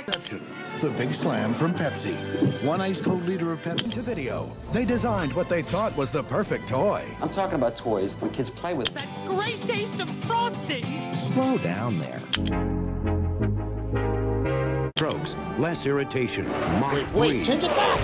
The big slam from Pepsi. One ice-cold liter of Pepsi. To video, they designed what they thought was the perfect toy. I'm talking about toys when kids play with. That great taste of frosting. Slow down there. Strokes, less irritation. Mach 3. Wait, change it back!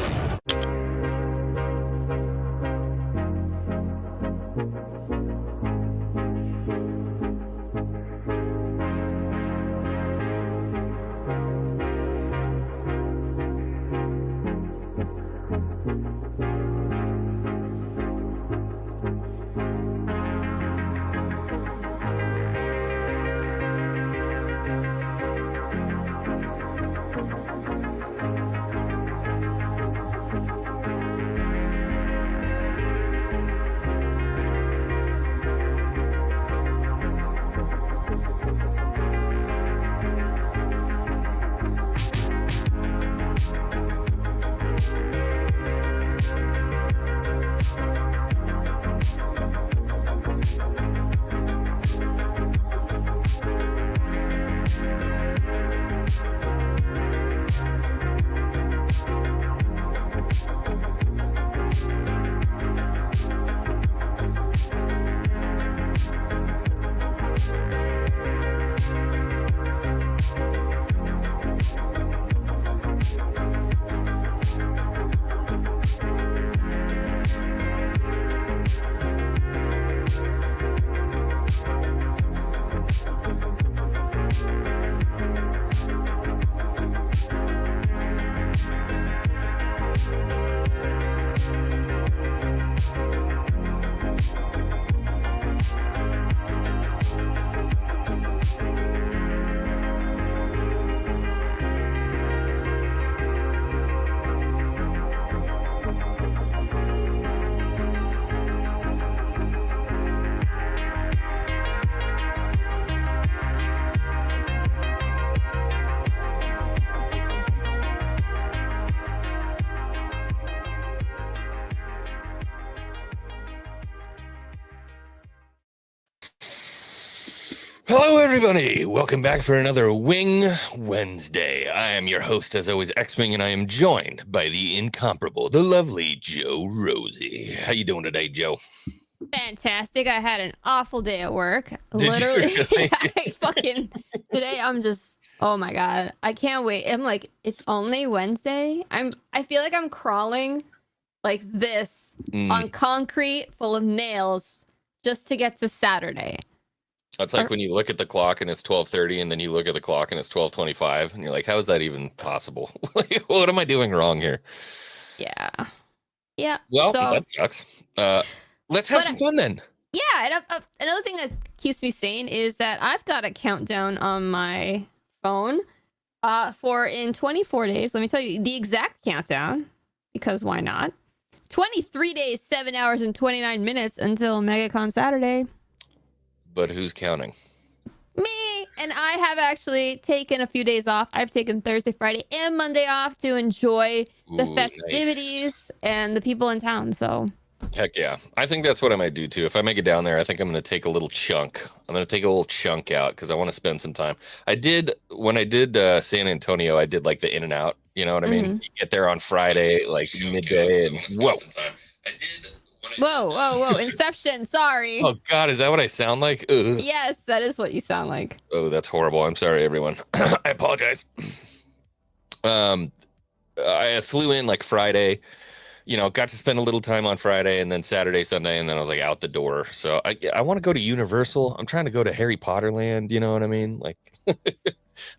Hello, everybody. Welcome back for another Wing Wednesday. I am your host, as always, X-Wing, and I am joined by the incomparable, the lovely JoRosie. How you doing today, Joe? Fantastic. I had an awful day at work. Did Literally, you really? today I'm just, oh my God. I can't wait. I'm like, it's only Wednesday. I feel like I'm crawling like this on concrete full of nails just to get to Saturday. That's like when you look at the clock and it's 12:30, and then you look at the clock and it's 12:25, and you're like, how is that even possible? What am I doing wrong here? Yeah. Yeah. Well, so, that sucks. Let's have some fun then. Yeah. And another thing that keeps me sane is that I've got a countdown on my phone for in 24 days. Let me tell you the exact countdown, because why not? 23 days, 7 hours, and 29 minutes until MegaCon Saturday. But who's counting? Me. And I have actually taken a few days off. I've taken Thursday, Friday, and Monday off to enjoy the festivities and the people in town. So heck yeah. I think that's what I might do too. If I make it down there, I think I'm going to take a little chunk. I'm going to take a little chunk out because I want to spend some time. When I did San Antonio, I did like the in and out. You know what I mean? You get there on Friday, like midday, and whoa. Whoa. Inception. Sorry. Oh, God. Is that what I sound like? Ugh. Yes, that is what you sound like. Oh, that's horrible. I'm sorry, everyone. I apologize. I flew in like Friday, got to spend a little time on Friday, and then Saturday, Sunday, and then I was like out the door. So I want to go to Universal. I'm trying to go to Harry Potter Land. You know what I mean? Like, I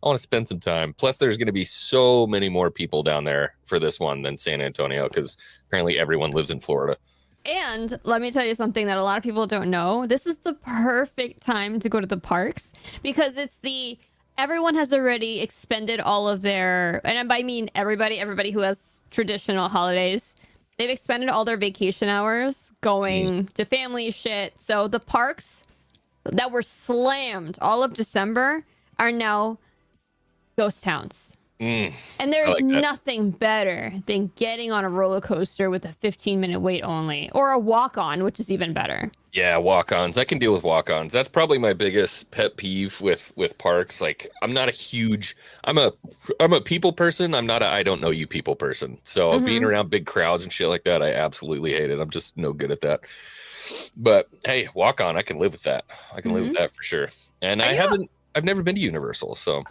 want to spend some time. Plus, there's going to be so many more people down there for this one than San Antonio, because apparently everyone lives in Florida. And let me tell you something that a lot of people don't know. This is the perfect time to go to the parks, because everyone has already expended all of their, and I mean everybody who has traditional holidays, they've expended all their vacation hours going to family shit. So the parks that were slammed all of December are now ghost towns. Mm, And I there's like that. nothing better than getting on a roller coaster with a 15-minute wait only, or a walk-on, which is even better. Yeah, walk-ons. I can deal with walk-ons. That's probably my biggest pet peeve with parks. Like, I'm not a huge. I'm a people person. I'm not a I don't know you people person. So being around big crowds and shit like that, I absolutely hate it. I'm just no good at that. But hey, walk-on, I can live with that. I can live with that for sure. And I've never been to Universal, so.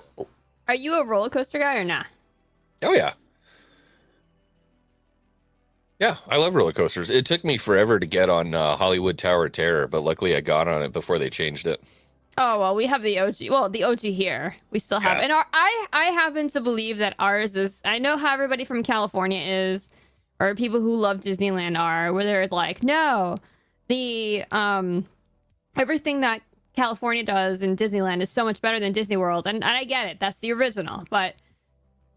Are you a roller coaster guy or not? Oh yeah. Yeah, I love roller coasters. It took me forever to get on Hollywood Tower of Terror, but luckily I got on it before they changed it. Oh, well, we have the OG. Well, the OG here. We still have. Yeah. And I happen to believe that ours is. I know how everybody from California is, or people who love Disneyland are, where they're like, no, the everything that California does in Disneyland is so much better than Disney World. And I get it. That's the original. But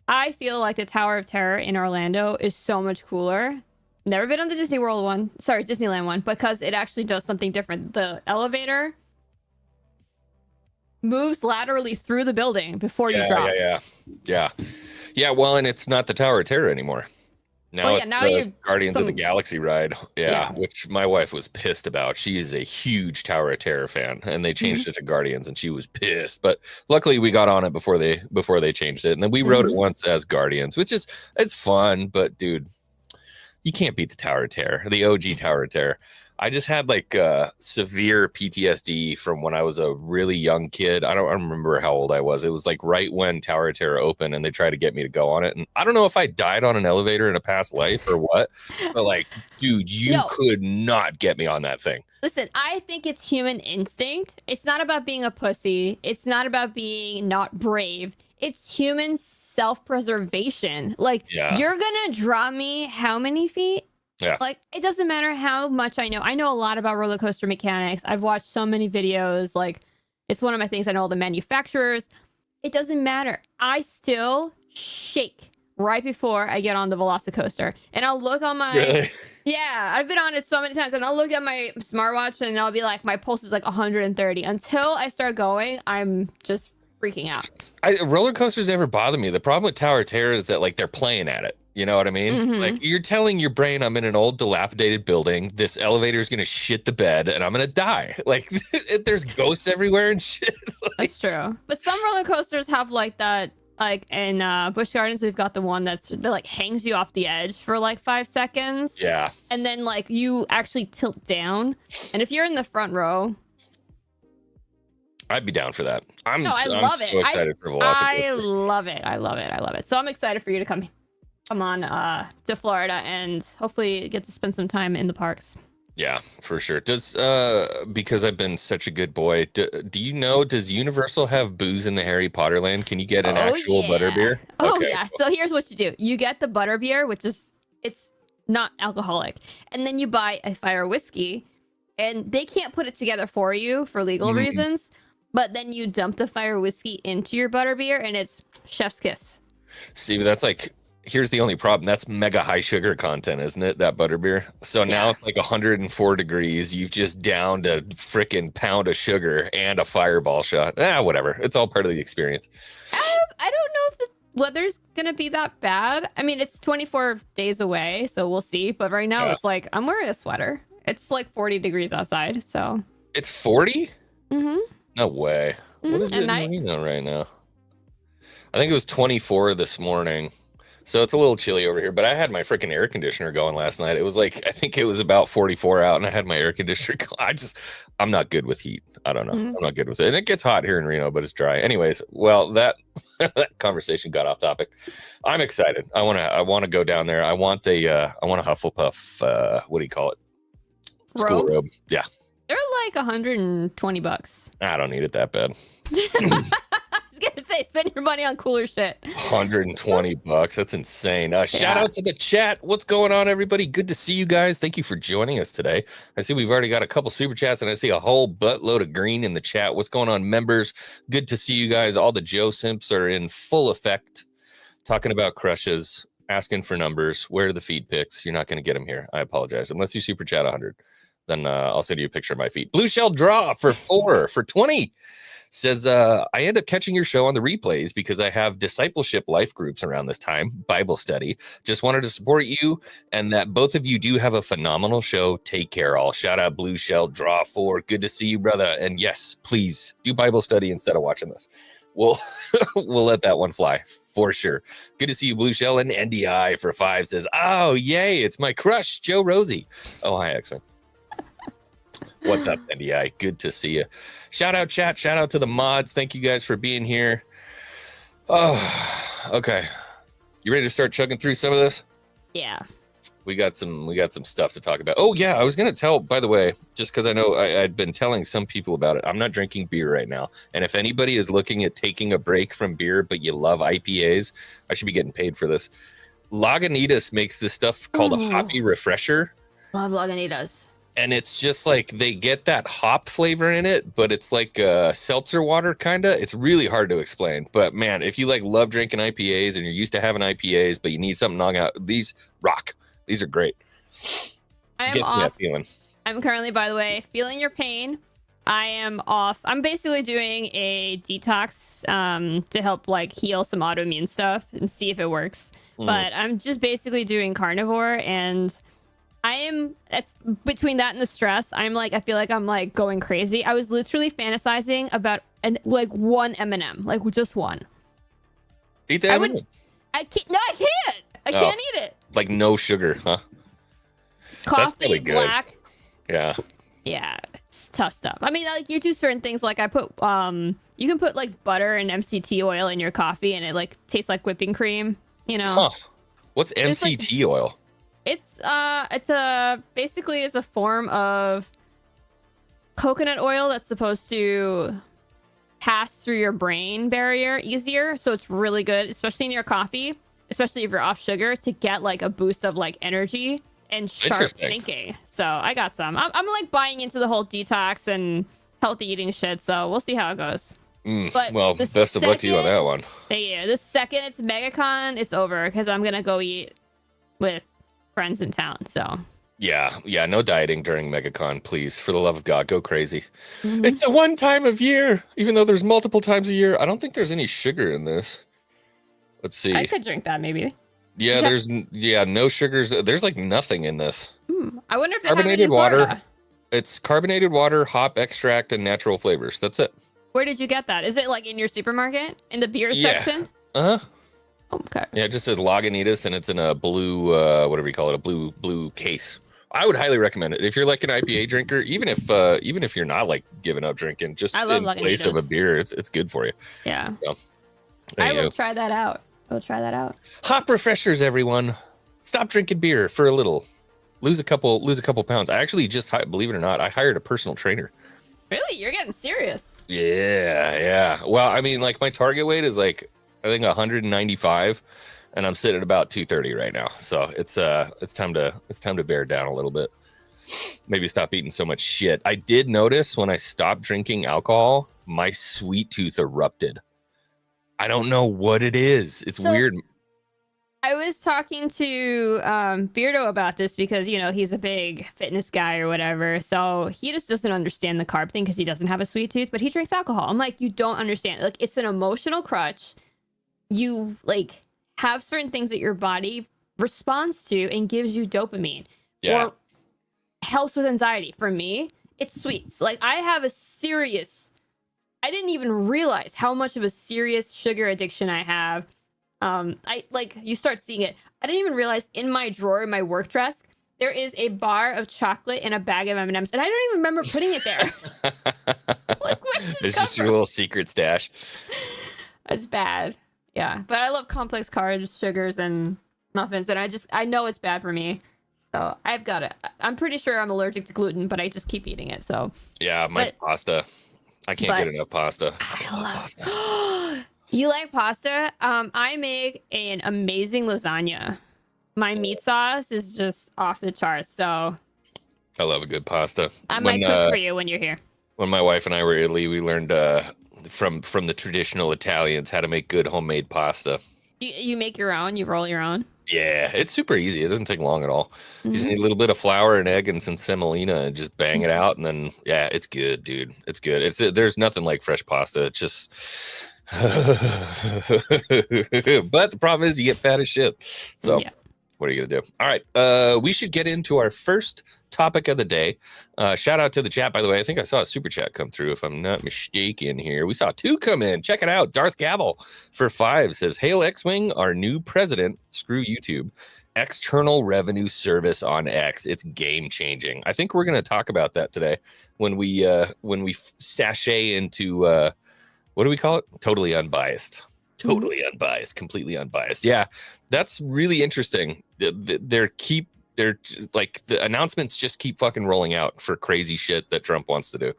I feel like the Tower of Terror in Orlando is so much cooler. Never been on the Disneyland one, because it actually does something different. The elevator moves laterally through the building before you drop. Yeah. Well, and it's not the Tower of Terror anymore. Now it's the Guardians of the Galaxy ride. Yeah, which my wife was pissed about. She is a huge Tower of Terror fan, and they changed it to Guardians, and she was pissed. But luckily, we got on it before they changed it, and then we rode it once as Guardians, which is it's fun. But dude, you can't beat the Tower of Terror, the OG Tower of Terror. I just had like severe PTSD from when I was a really young kid. I don't remember how old I was. It was like right when Tower of Terror opened and they tried to get me to go on it. And I don't know if I died on an elevator in a past life or what, but like, dude, you could not get me on that thing. Listen, I think it's human instinct. It's not about being a pussy. It's not about being not brave. It's human self-preservation. Like, you're going to draw me how many feet? Yeah. Like, it doesn't matter how much I know. I know a lot about roller coaster mechanics. I've watched so many videos. Like, it's one of my things. I know all the manufacturers. It doesn't matter. I still shake right before I get on the Velocicoaster. And I'll look on my... Really? Yeah, I've been on it so many times. And I'll look at my smartwatch and I'll be like, my pulse is like 130. Until I start going, I'm just freaking out. Roller coasters never bother me. The problem with Tower of Terror is that like they're playing at it. You know what I mean? Like, you're telling your brain I'm in an old dilapidated building. This elevator is going to shit the bed and I'm going to die. Like, there's ghosts everywhere and shit. That's true. But some roller coasters have like that. Like in Busch Gardens, we've got the one that like hangs you off the edge for like 5 seconds. Yeah. And then like you actually tilt down. And if you're in the front row, I'd be down for that. I'm so excited for Velocicoaster. I love it. So I'm excited for you to come on to Florida and hopefully get to spend some time in the parks. Yeah, for sure. Does because I've been such a good boy, do you know, does Universal have booze in the Harry Potter land? Can you get an actual butterbeer? Oh yeah. So here's what you do. You get the butterbeer, which is it's not alcoholic. And then you buy a fire whiskey, and they can't put it together for you for legal reasons. But then you dump the fire whiskey into your butterbeer, and it's chef's kiss. See, but that's like, here's the only problem. That's mega high sugar content, isn't it? That butterbeer. So now it's like 104 degrees. You've just downed a freaking pound of sugar and a fireball shot. Whatever. It's all part of the experience. I don't know if the weather's going to be that bad. I mean, it's 24 days away, so we'll see. But right now it's like, I'm wearing a sweater. It's like 40 degrees outside, so. It's 40? Mm-hmm. No way. What is it in Reno right now? I think it was 24 this morning. So it's a little chilly over here, but I had my freaking air conditioner going last night. It was like, I think it was about 44 out and I had my air conditioner going. I'm not good with heat. I don't know. I'm not good with it. And it gets hot here in Reno, but it's dry. Anyways, well, that conversation got off topic. I'm excited. I want to go down there. I want a Hufflepuff, what do you call it? School robe. Yeah. They're like $120. I don't need it that bad. I was gonna say, spend your money on cooler shit. $120. That's insane. Shout out to the chat. What's going on, everybody? Good to see you guys. Thank you for joining us today. I see we've already got a couple super chats, and I see a whole buttload of green in the chat. What's going on, members? Good to see you guys. All the Joe simps are in full effect, talking about crushes, asking for numbers. Where are the feed pics? You're not going to get them here. I apologize. Unless you super chat 100. Then I'll send you a picture of my feet. Blue Shell Draw for 4 for 20. Says, I end up catching your show on the replays because I have discipleship life groups around this time, Bible study. Just wanted to support you and that both of you do have a phenomenal show. Take care all. Shout out Blue Shell Draw 4. Good to see you, brother. And yes, please do Bible study instead of watching this. We'll let that one fly for sure. Good to see you, Blue Shell. And NDI for 5 says, oh, yay, it's my crush, JoRosie. Oh, hi, X-Men. What's up, NDI? Good to see you. Shout out, chat. Shout out to the mods. Thank you guys for being here. Oh, okay. You ready to start chugging through some of this? Yeah. We got some stuff to talk about. Oh, yeah. I was going to tell, by the way, just because I know I'd been telling some people about it. I'm not drinking beer right now. And if anybody is looking at taking a break from beer, but you love IPAs, I should be getting paid for this. Lagunitas makes this stuff called a hoppy refresher. Love Lagunitas. And it's just like they get that hop flavor in it, but it's like seltzer water kind of. It's really hard to explain. But man, if you like love drinking IPAs and you're used to having IPAs, but you need something knock out, these rock. These are great. I am Gets me that off. feeling. I'm currently, by the way, feeling your pain. I am off. I'm basically doing a detox to help like heal some autoimmune stuff and see if it works. But I'm just basically doing carnivore, and it's between that and the stress. I feel like I'm like going crazy. I was literally fantasizing about one M&M, like just one. Eat the M&M. I can't. No, I can't. I can't eat it. Like no sugar, huh? Coffee, black. Yeah. Yeah, it's tough stuff. I mean, like you do certain things. Like I put, you can put like butter and MCT oil in your coffee, and it like tastes like whipping cream. You know. Huh. What's MCT oil? It's basically it's a form of coconut oil that's supposed to pass through your brain barrier easier. So it's really good, especially in your coffee, especially if you're off sugar, to get like a boost of like energy and sharp thinking. So I got some. I'm like buying into the whole detox and healthy eating shit. So we'll see how it goes. But well, best of luck to you on that one. Yeah, the second it's MegaCon, it's over because I'm gonna go eat with friends in town. So yeah, no dieting during MegaCon, please. For the love of God, go crazy. It's the one time of year, even though there's multiple times a year. I don't think there's any sugar in this. Let's see. I could drink that maybe. Yeah, there's no sugars. There's like nothing in this. I wonder if they carbonated have it in water. Florida. It's carbonated water, hop extract, and natural flavors. That's it. Where did you get that? Is it like in your supermarket in the beer section? Uh-huh. Okay. Yeah, it just says Lagunitas, and it's in a blue, whatever you call it, a blue case. I would highly recommend it if you're like an IPA drinker. Even if you're not like giving up drinking, just in place of a beer, it's good for you. Yeah. So, I will try that out. Hop refreshers, everyone. Stop drinking beer for a little. Lose a couple pounds. I actually just, believe it or not, I hired a personal trainer. Really? You're getting serious. Yeah. Well, I mean, like my target weight is like I think 195, and I'm sitting at about 230 right now. So it's time to bear down a little bit. Maybe stop eating so much shit. I did notice when I stopped drinking alcohol, my sweet tooth erupted. I don't know what it is. It's weird. I was talking to Beardo about this because, you know, he's a big fitness guy or whatever. So he just doesn't understand the carb thing because he doesn't have a sweet tooth, but he drinks alcohol. I'm like, you don't understand. Like, it's an emotional crutch. You, like, have certain things that your body responds to and gives you dopamine. Yeah. Or helps with anxiety. For me, it's sweets. Like, I have I didn't even realize how much of a serious sugar addiction I have. You start seeing it. I didn't even realize in my drawer, in my work desk, there is a bar of chocolate and a bag of M&Ms, and I don't even remember putting it there. It's just your little secret stash. That's bad. Yeah, but I love complex carbs, sugars, and muffins, and I know it's bad for me. So I've got it. I'm pretty sure I'm allergic to gluten, but I just keep eating it. So yeah, mine's pasta. I can't get enough pasta. I love pasta. You like pasta? I make an amazing lasagna. My meat sauce is just off the charts. So I love a good pasta. I might cook for you when you're here. When my wife and I were in Italy, we learned from the traditional Italians how to make good homemade pasta. You make your own. You roll your own. Yeah, it's super easy. It doesn't take long at all. You just need a little bit of flour and egg and some semolina and just bang it out. And then, yeah, it's good, dude. It's good. There's nothing like fresh pasta. It's just, but the problem is you get fat as shit. So what are you going to do? All right. We should get into our first topic of the day. Shout out to the chat, by the way. I think I saw a super chat come through, if I'm not mistaken here. We saw 2 come in. Check it out. Darth Gavel for 5 says, Hail X-Wing, our new president. Screw YouTube. External revenue service on X. It's game changing. I think we're going to talk about that today when we sashay into what do we call it? Totally unbiased. Totally unbiased. Completely unbiased. Yeah, that's really interesting. They're like the announcements just keep fucking rolling out for crazy shit that Trump wants to do.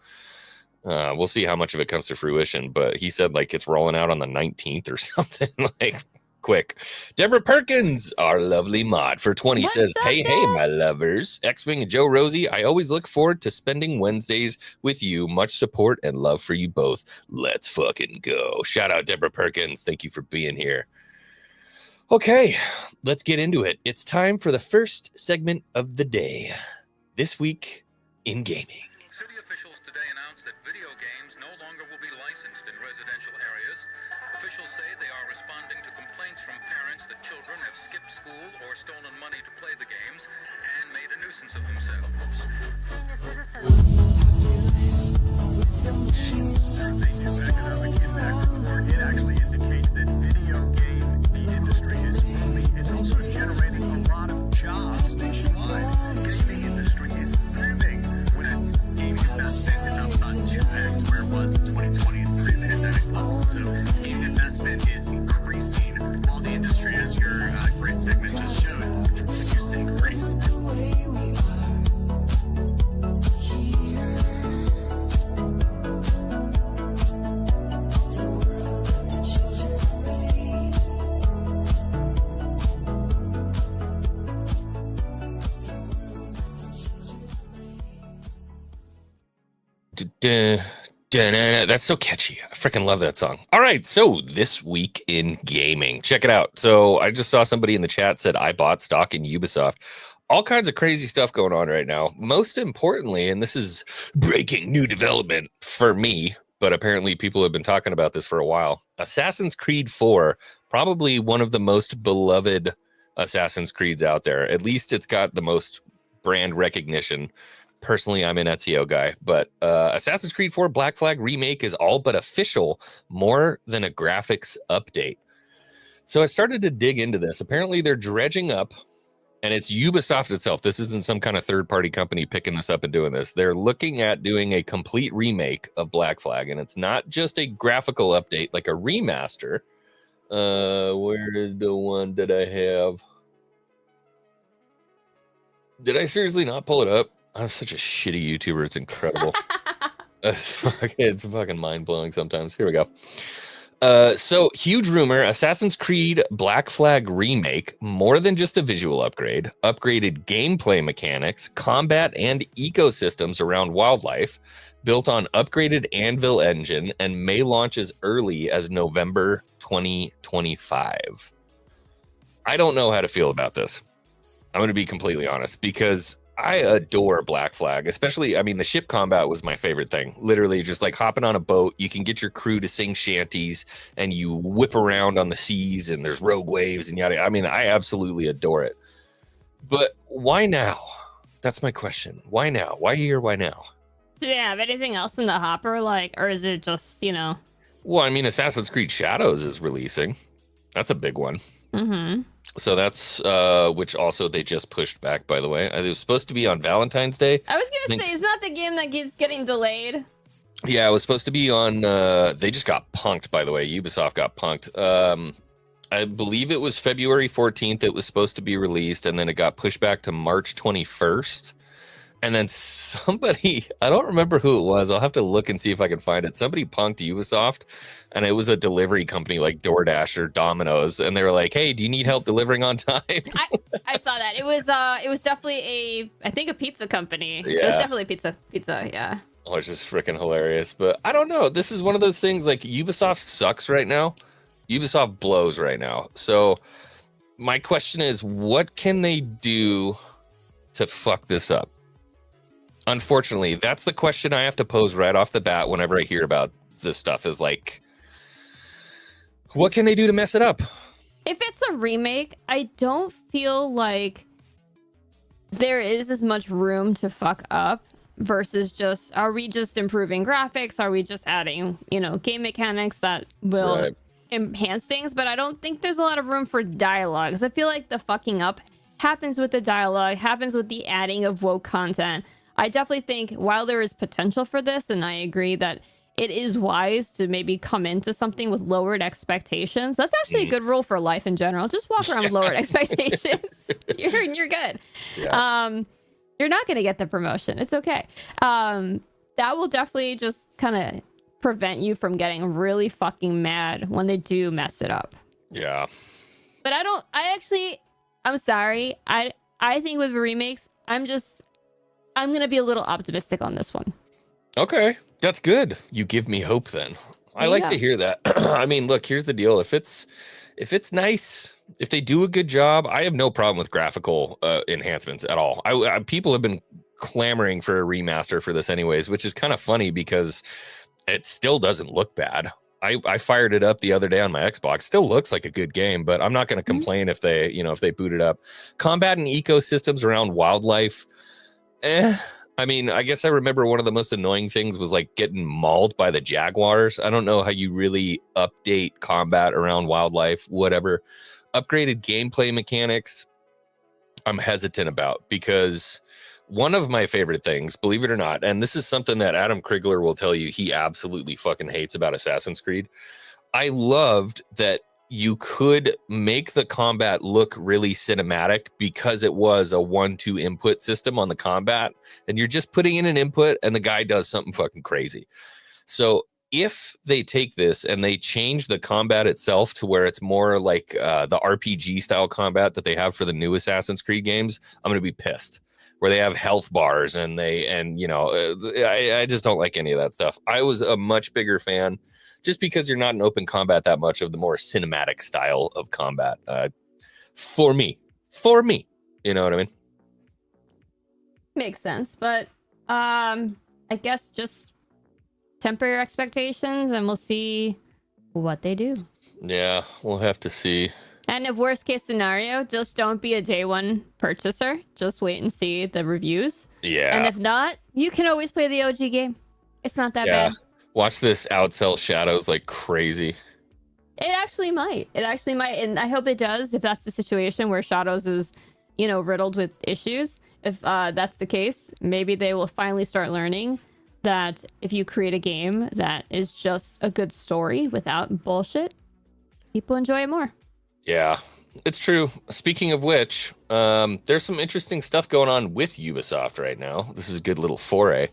We'll see how much of it comes to fruition, but he said like it's rolling out on the 19th or something. Like quick. Deborah Perkins, our lovely mod for 20 says, hey, my lovers, X-Wing and JoRosie, I always look forward to spending Wednesdays with you. Much support and love for you both. Let's fucking go. Shout out Deborah Perkins. Thank you for being here. Okay, let's get into it. It's time for the first segment of the day. This week in gaming. City officials today announced that video games no longer will be licensed in residential areas. Officials say they are responding to complaints from parents that children have skipped school or stolen money to play the games and made a nuisance of themselves. Senior citizens. There's a new economic impact report. It actually indicates that video game industry is booming. It's also generating a lot of jobs nationwide. The gaming industry is booming. When a game investment is up about 2x where it was in 2020 and pre-pandemic levels. So game investment is increasing while the industry, as your great segment just showed, continues to increase. That's so catchy. I freaking love that song. All right, so this week in gaming, check it out. So I just saw somebody in the chat said I bought stock in Ubisoft. All kinds of crazy stuff going on right now. Most importantly, and this is breaking new development for me, but apparently people have been talking about this for a while. Assassin's Creed 4, probably one of the most beloved Assassin's Creeds out there. At least it's got the most brand recognition. Personally, I'm an Ezio guy, but Assassin's Creed 4 Black Flag Remake is all but official, more than a graphics update. So I started to dig into this. Apparently, they're dredging up, and it's Ubisoft itself. This isn't some kind of third-party company picking this up and doing this. They're looking at doing a complete remake of Black Flag, and it's not just a graphical update, like a remaster. Where is the one that I have? Did I seriously not pull it up? I'm such a shitty YouTuber. It's incredible. It's fucking mind-blowing sometimes. Here we go. So, huge rumor, Assassin's Creed Black Flag Remake, more than just a visual upgrade, upgraded gameplay mechanics, combat, and ecosystems around wildlife, built on upgraded Anvil engine, and may launch as early as November 2025. I don't know how to feel about this. I'm going to be completely honest, because I adore Black Flag, especially, I mean, the ship combat was my favorite thing. Literally just like hopping on a boat, you can get your crew to sing shanties and you whip around on the seas and there's rogue waves and yada. I mean, I absolutely adore it. But why now? That's my question. Why now? Why here? Why now? Do they have anything else in the hopper? Like, or is it just, you know? Well, I mean, Assassin's Creed Shadows is releasing. That's a big one. Mm-hmm. So that's which also they just pushed back, by the way. It was supposed to be on Valentine's Day. I was gonna say, it's not the game that keeps getting delayed. Yeah, it was supposed to be on they just got punked, by the way. Ubisoft got punked. I believe it was February 14th it was supposed to be released, and then it got pushed back to March 21st. And then somebody, I don't remember who it was. I'll have to look and see if I can find it. Somebody punked Ubisoft, and it was a delivery company like DoorDash or Domino's, and they were like, "Hey, do you need help delivering on time?" I saw that. It was definitely I think a pizza company. Yeah. It was definitely pizza, yeah. Which is freaking hilarious. But I don't know. This is one of those things, like, Ubisoft sucks right now. Ubisoft blows right now. So my question is, what can they do to fuck this up? Unfortunately, that's the question I have to pose right off the bat whenever I hear about this stuff, is like, what can they do to mess it up? If it's a remake, I don't feel like there is as much room to fuck up versus just, are we just improving graphics? Are we just adding, game mechanics that will enhance things? But I don't think there's a lot of room for dialogue, because I feel like the fucking up happens with the dialogue, happens with the adding of woke content. I definitely think while there is potential for this, and I agree that it is wise to maybe come into something with lowered expectations. That's actually a good rule for life in general. Just walk around with lowered expectations. You're good. Yeah. You're not going to get the promotion. It's okay. That will definitely just kind of prevent you from getting really fucking mad when they do mess it up. Yeah. But I'm sorry. I think with remakes, I'm going to be a little optimistic on this one. Okay. That's good. You give me hope then. I like to hear that. I mean, look, here's the deal. If it's nice, if they do a good job, I have no problem with graphical enhancements at all. People have been clamoring for a remaster for this anyways, which is kind of funny because it still doesn't look bad. I fired it up the other day on my Xbox. Still looks like a good game, but I'm not going to complain if they boot it up. Combat and ecosystems around wildlife, I mean, I guess I remember one of the most annoying things was like getting mauled by the jaguars. I don't know how you really update combat around wildlife, whatever. Upgraded gameplay mechanics, I'm hesitant about, because one of my favorite things, believe it or not, and this is something that Adam Krigler will tell you he absolutely fucking hates about Assassin's Creed. I loved that you could make the combat look really cinematic because it was a 1-2 input system on the combat, and you're just putting in an input and the guy does something fucking crazy. So if they take this and they change the combat itself to where it's more like the RPG style combat that they have for the new Assassin's Creed games, I'm going to be pissed. Where they have health bars and I just don't like any of that stuff. I was a much bigger fan, just because you're not in open combat that much, of the more cinematic style of combat. For me, you know what I mean? Makes sense, but I guess just temper your expectations and we'll see what they do. Yeah, we'll have to see. And if worst case scenario, just don't be a day one purchaser. Just wait and see the reviews. Yeah. And if not, you can always play the OG game. It's not that bad. Watch this outsell Shadows like crazy. It actually might. And I hope it does, if that's the situation where Shadows is, riddled with issues. If that's the case, maybe they will finally start learning that if you create a game that is just a good story without bullshit, people enjoy it more. Yeah, it's true. Speaking of which, there's some interesting stuff going on with Ubisoft right now. This is a good little foray.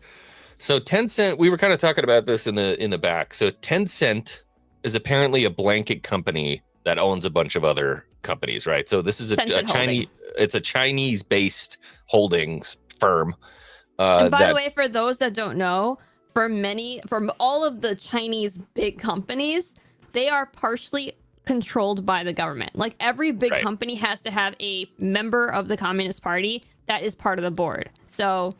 So Tencent, we were kind of talking about this in the back. So Tencent is apparently a blanket company that owns a bunch of other companies, right? So this is a Chinese-based holdings firm. And by the way, for those that don't know, from all of the Chinese big companies, they are partially controlled by the government. Like every big company has to have a member of the Communist Party that is part of the board. So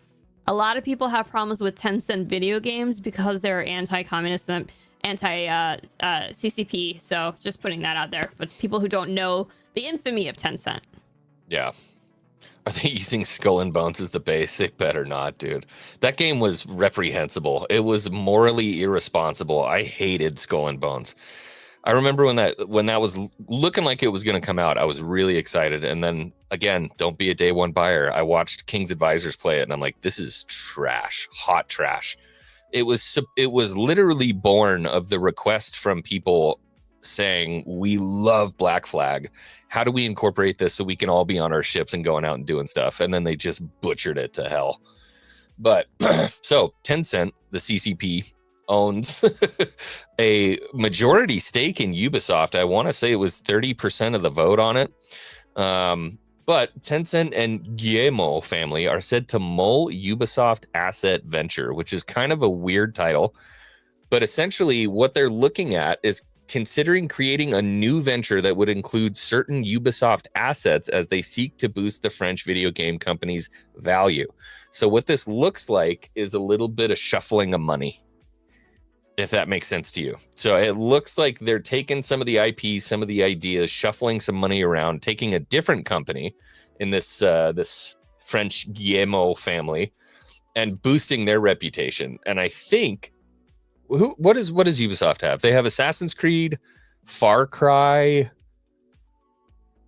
a lot of people have problems with Tencent video games because they're anti-communist and anti-CCP. So just putting that out there. But people who don't know the infamy of Tencent. Yeah. Are they using Skull and Bones as the base? They better not, dude. That game was reprehensible. It was morally irresponsible. I hated Skull and Bones. I remember when that was looking like it was going to come out, I was really excited. And then again, don't be a day one buyer. I watched King's Advisors play it and I'm like, this is trash, hot trash. It was literally born of the request from people saying, we love Black Flag. How do we incorporate this so we can all be on our ships and going out and doing stuff? And then they just butchered it to hell. But so Tencent, the CCP, owns a majority stake in Ubisoft. I want to say it was 30% of the vote on it. But Tencent and Guillemot family are said to mull Ubisoft Asset Venture, which is kind of a weird title. But essentially what they're looking at is considering creating a new venture that would include certain Ubisoft assets as they seek to boost the French video game company's value. So what this looks like is a little bit of shuffling of money, if that makes sense to you. So it looks like they're taking some of the IPs, some of the ideas, shuffling some money around, taking a different company in this this French Guillemot family and boosting their reputation. And I think what does Ubisoft have? They have Assassin's Creed, Far Cry,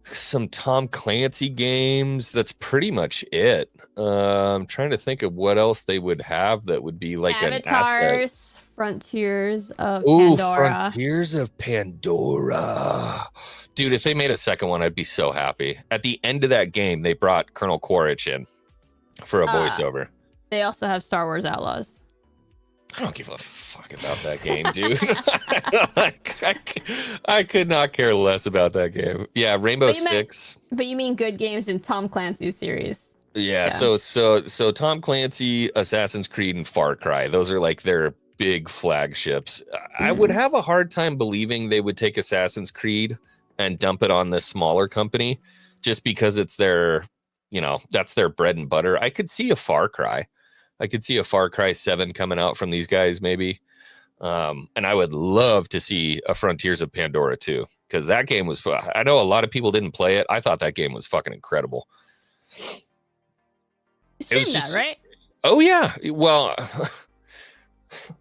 some Tom Clancy games. That's pretty much it. I'm trying to think of what else they would have that would be like an asset. Frontiers of Pandora. Frontiers of Pandora. Dude, if they made a second one, I'd be so happy. At the end of that game, they brought Colonel Quaritch in for a voiceover. They also have Star Wars Outlaws. I don't give a fuck about that game, dude. I could not care less about that game. Yeah, Rainbow Six. But you mean good games in Tom Clancy's series? Yeah. So Tom Clancy, Assassin's Creed, and Far Cry. Those are like their big flagships. I would have a hard time believing they would take Assassin's Creed and dump it on this smaller company, just because it's their, that's their bread and butter. I could see a Far Cry. I could see a Far Cry 7 coming out from these guys, maybe. And I would love to see a Frontiers of Pandora too, because that game was, I know a lot of people didn't play it. I thought that game was fucking incredible. You streamed that, right? Oh, yeah. Well,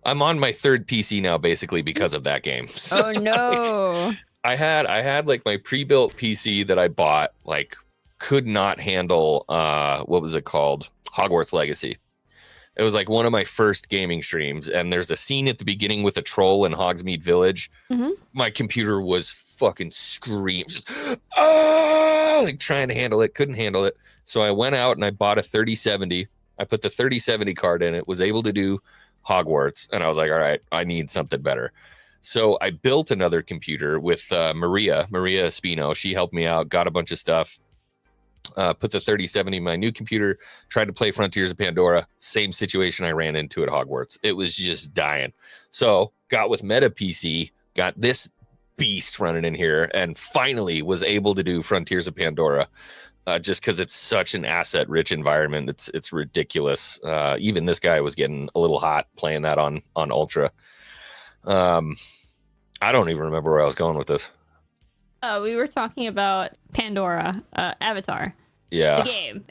I'm on my third PC now, basically, because of that game. So, oh, no. I had like my pre-built PC that I bought, like, could not handle, what was it called? Hogwarts Legacy. It was like one of my first gaming streams, and there's a scene at the beginning with a troll in Hogsmeade Village. Mm-hmm. My computer was fucking screaming, like trying to handle it, couldn't handle it. So I went out and I bought a 3070. I put the 3070 card in it, was able to do Hogwarts, and I was like, all right, I need something better. So I built another computer with Maria Espino. She helped me out, got a bunch of stuff. Put the 3070 in my new computer, tried to play Frontiers of Pandora. Same situation I ran into at Hogwarts. It was just dying. So got with Meta PC, got this beast running in here, and finally was able to do Frontiers of Pandora. Just because it's such an asset-rich environment, it's ridiculous. Even this guy was getting a little hot playing that on Ultra. I don't even remember where I was going with this. We were talking about Pandora, Avatar. Yeah. The game.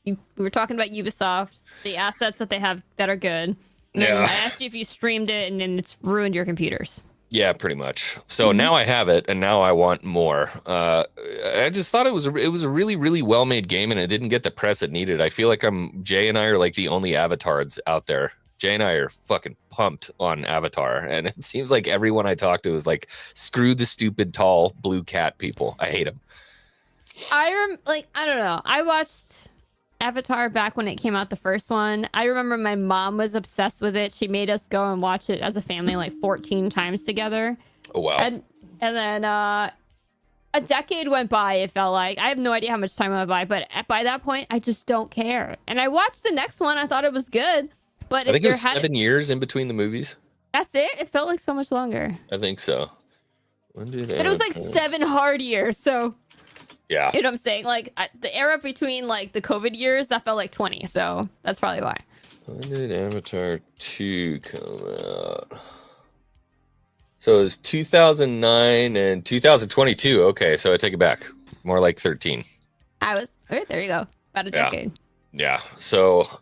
We were talking about Ubisoft, the assets that they have that are good. And then I asked you if you streamed it, and then it's ruined your computers. Yeah, pretty much. So now I have it, and now I want more. I just thought it was a really, really well-made game, and it didn't get the press it needed. I feel like Jay and I are like the only avatars out there. Jay and I are fucking pumped on Avatar, and it seems like everyone I talk to is like, screw the stupid tall blue cat people. I hate them. I don't know. I watched Avatar back when it came out, the first one. I remember my mom was obsessed with it. She made us go and watch it as a family like 14 times together. Oh, wow. And then a decade went by, it felt like. I have no idea how much time went by, but by that point, I just don't care. And I watched the next one. I thought it was good. But I think it was 7 years in between the movies. That's it? It felt like so much longer. I think so. When did it was like 7 hard years, so... Yeah. You know what I'm saying? Like, the era between, like, the COVID years, that felt like 20, so that's probably why. When did Avatar 2 come out? So it was 2009 and 2022. Okay, so I take it back. More like 13. There you go. About a decade. Yeah, so...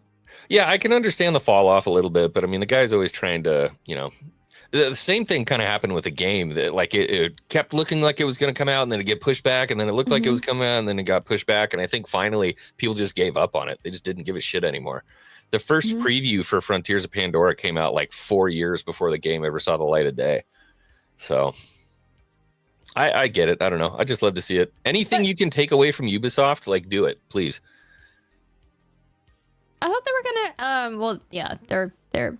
Yeah, I can understand the fall off a little bit, but I mean, the guy's always trying to, the same thing kind of happened with the game that like it kept looking like it was going to come out and then it get pushed back and then it looked like it was coming out and then it got pushed back. And I think finally people just gave up on it. They just didn't give a shit anymore. The first preview for Frontiers of Pandora came out like 4 years before the game ever saw the light of day. So I get it. I don't know. I just love to see it. Anything you can take away from Ubisoft, like do it, please. I thought they were gonna they're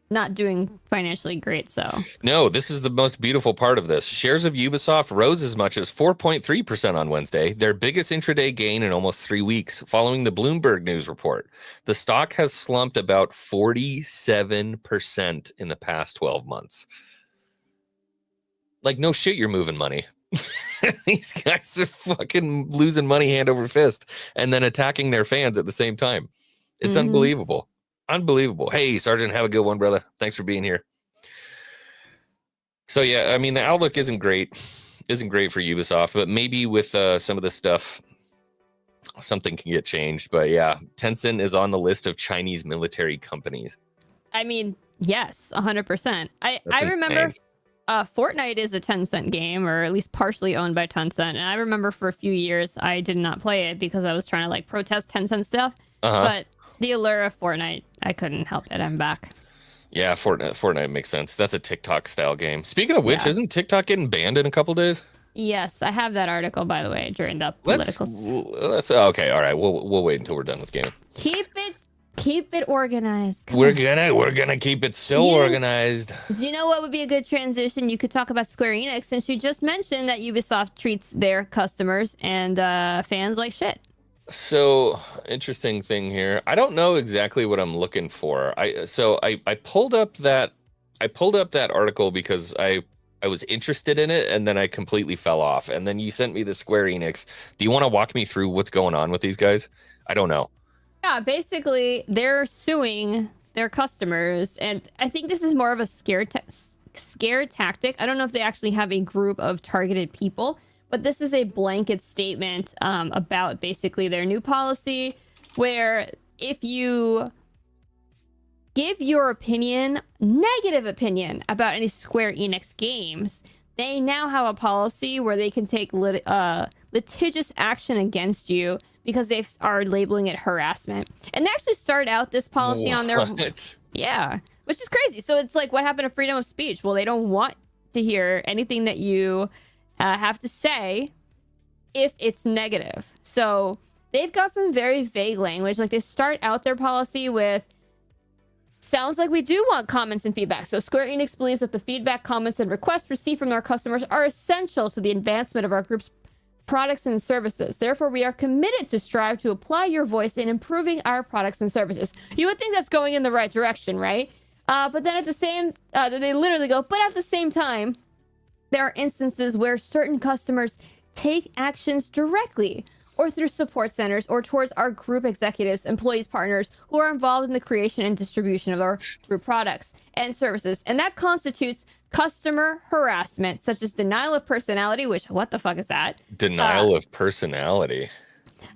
not doing financially great, so no, this is the most beautiful part of this. Shares of Ubisoft rose as much as 4.3% on Wednesday, their biggest intraday gain in almost 3 weeks, following the Bloomberg News report. The stock has slumped about 47% in the past 12 months. Like, no shit, you're moving money. These guys are fucking losing money hand over fist and then attacking their fans at the same time. It's unbelievable. Unbelievable. Hey, Sergeant, have a good one, brother. Thanks for being here. So, yeah, I mean, the outlook isn't great. Isn't great for Ubisoft, but maybe with some of this stuff, something can get changed. But yeah, Tencent is on the list of Chinese military companies. I mean, yes, 100%. I remember insane. Fortnite is a Tencent game, or at least partially owned by Tencent. And I remember for a few years I did not play it because I was trying to like protest Tencent stuff. But the allure of Fortnite, I couldn't help it. I'm back. Yeah, Fortnite makes sense. That's a TikTok style game. Speaking of which, isn't TikTok getting banned in a couple days? Yes, I have that article, by the way, during the political. Let's okay. All right, we'll wait until we're done with gaming. Keep it organized. Come We're on. gonna keep it so organized. Do you know what would be a good transition? You could talk about Square Enix, since you just mentioned that Ubisoft treats their customers and fans like shit. So, interesting thing here. I don't know exactly what I'm looking for. I pulled up that article because I was interested in it, and then I completely fell off. And then you sent me the Square Enix. Do you want to walk me through what's going on with these guys? I don't know. Yeah, basically, they're suing their customers, and I think this is more of a scare tactic. I don't know if they actually have a group of targeted people, but this is a blanket statement about basically their new policy, where if you give your negative opinion about any Square Enix games, they now have a policy where they can take litigious action against you because they are labeling it harassment. And they actually start out this policy on their... Yeah, which is crazy. So it's like, what happened to freedom of speech? Well, they don't want to hear anything that you have to say if it's negative. So they've got some very vague language. Like, they start out their policy with, sounds like we do want comments and feedback. So Square Enix believes that the feedback, comments, and requests received from our customers are essential to the advancement of our group's products and services. Therefore, we are committed to strive to apply your voice in improving our products and services. You would think that's going in the right direction, right? But then at the same, they literally go, but at the same time, there are instances where certain customers take actions directly or through support centers or towards our group executives, employees, partners who are involved in the creation and distribution of our group products and services. And that constitutes customer harassment, such as denial of personality, which, what the fuck is that? Denial of personality.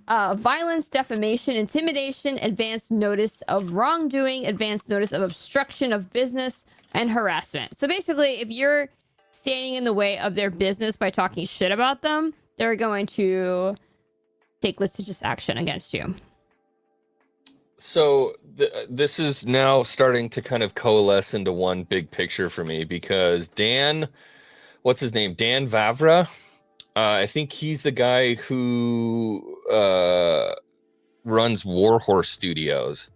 Violence, defamation, intimidation, advance notice of wrongdoing, advance notice of obstruction of business, and harassment. So basically, if you're standing in the way of their business by talking shit about them, they're going to take litigious action against you. So this is now starting to kind of coalesce into one big picture for me, because Dan, what's his name? Dan Vavra. I think he's the guy who runs Warhorse Studios.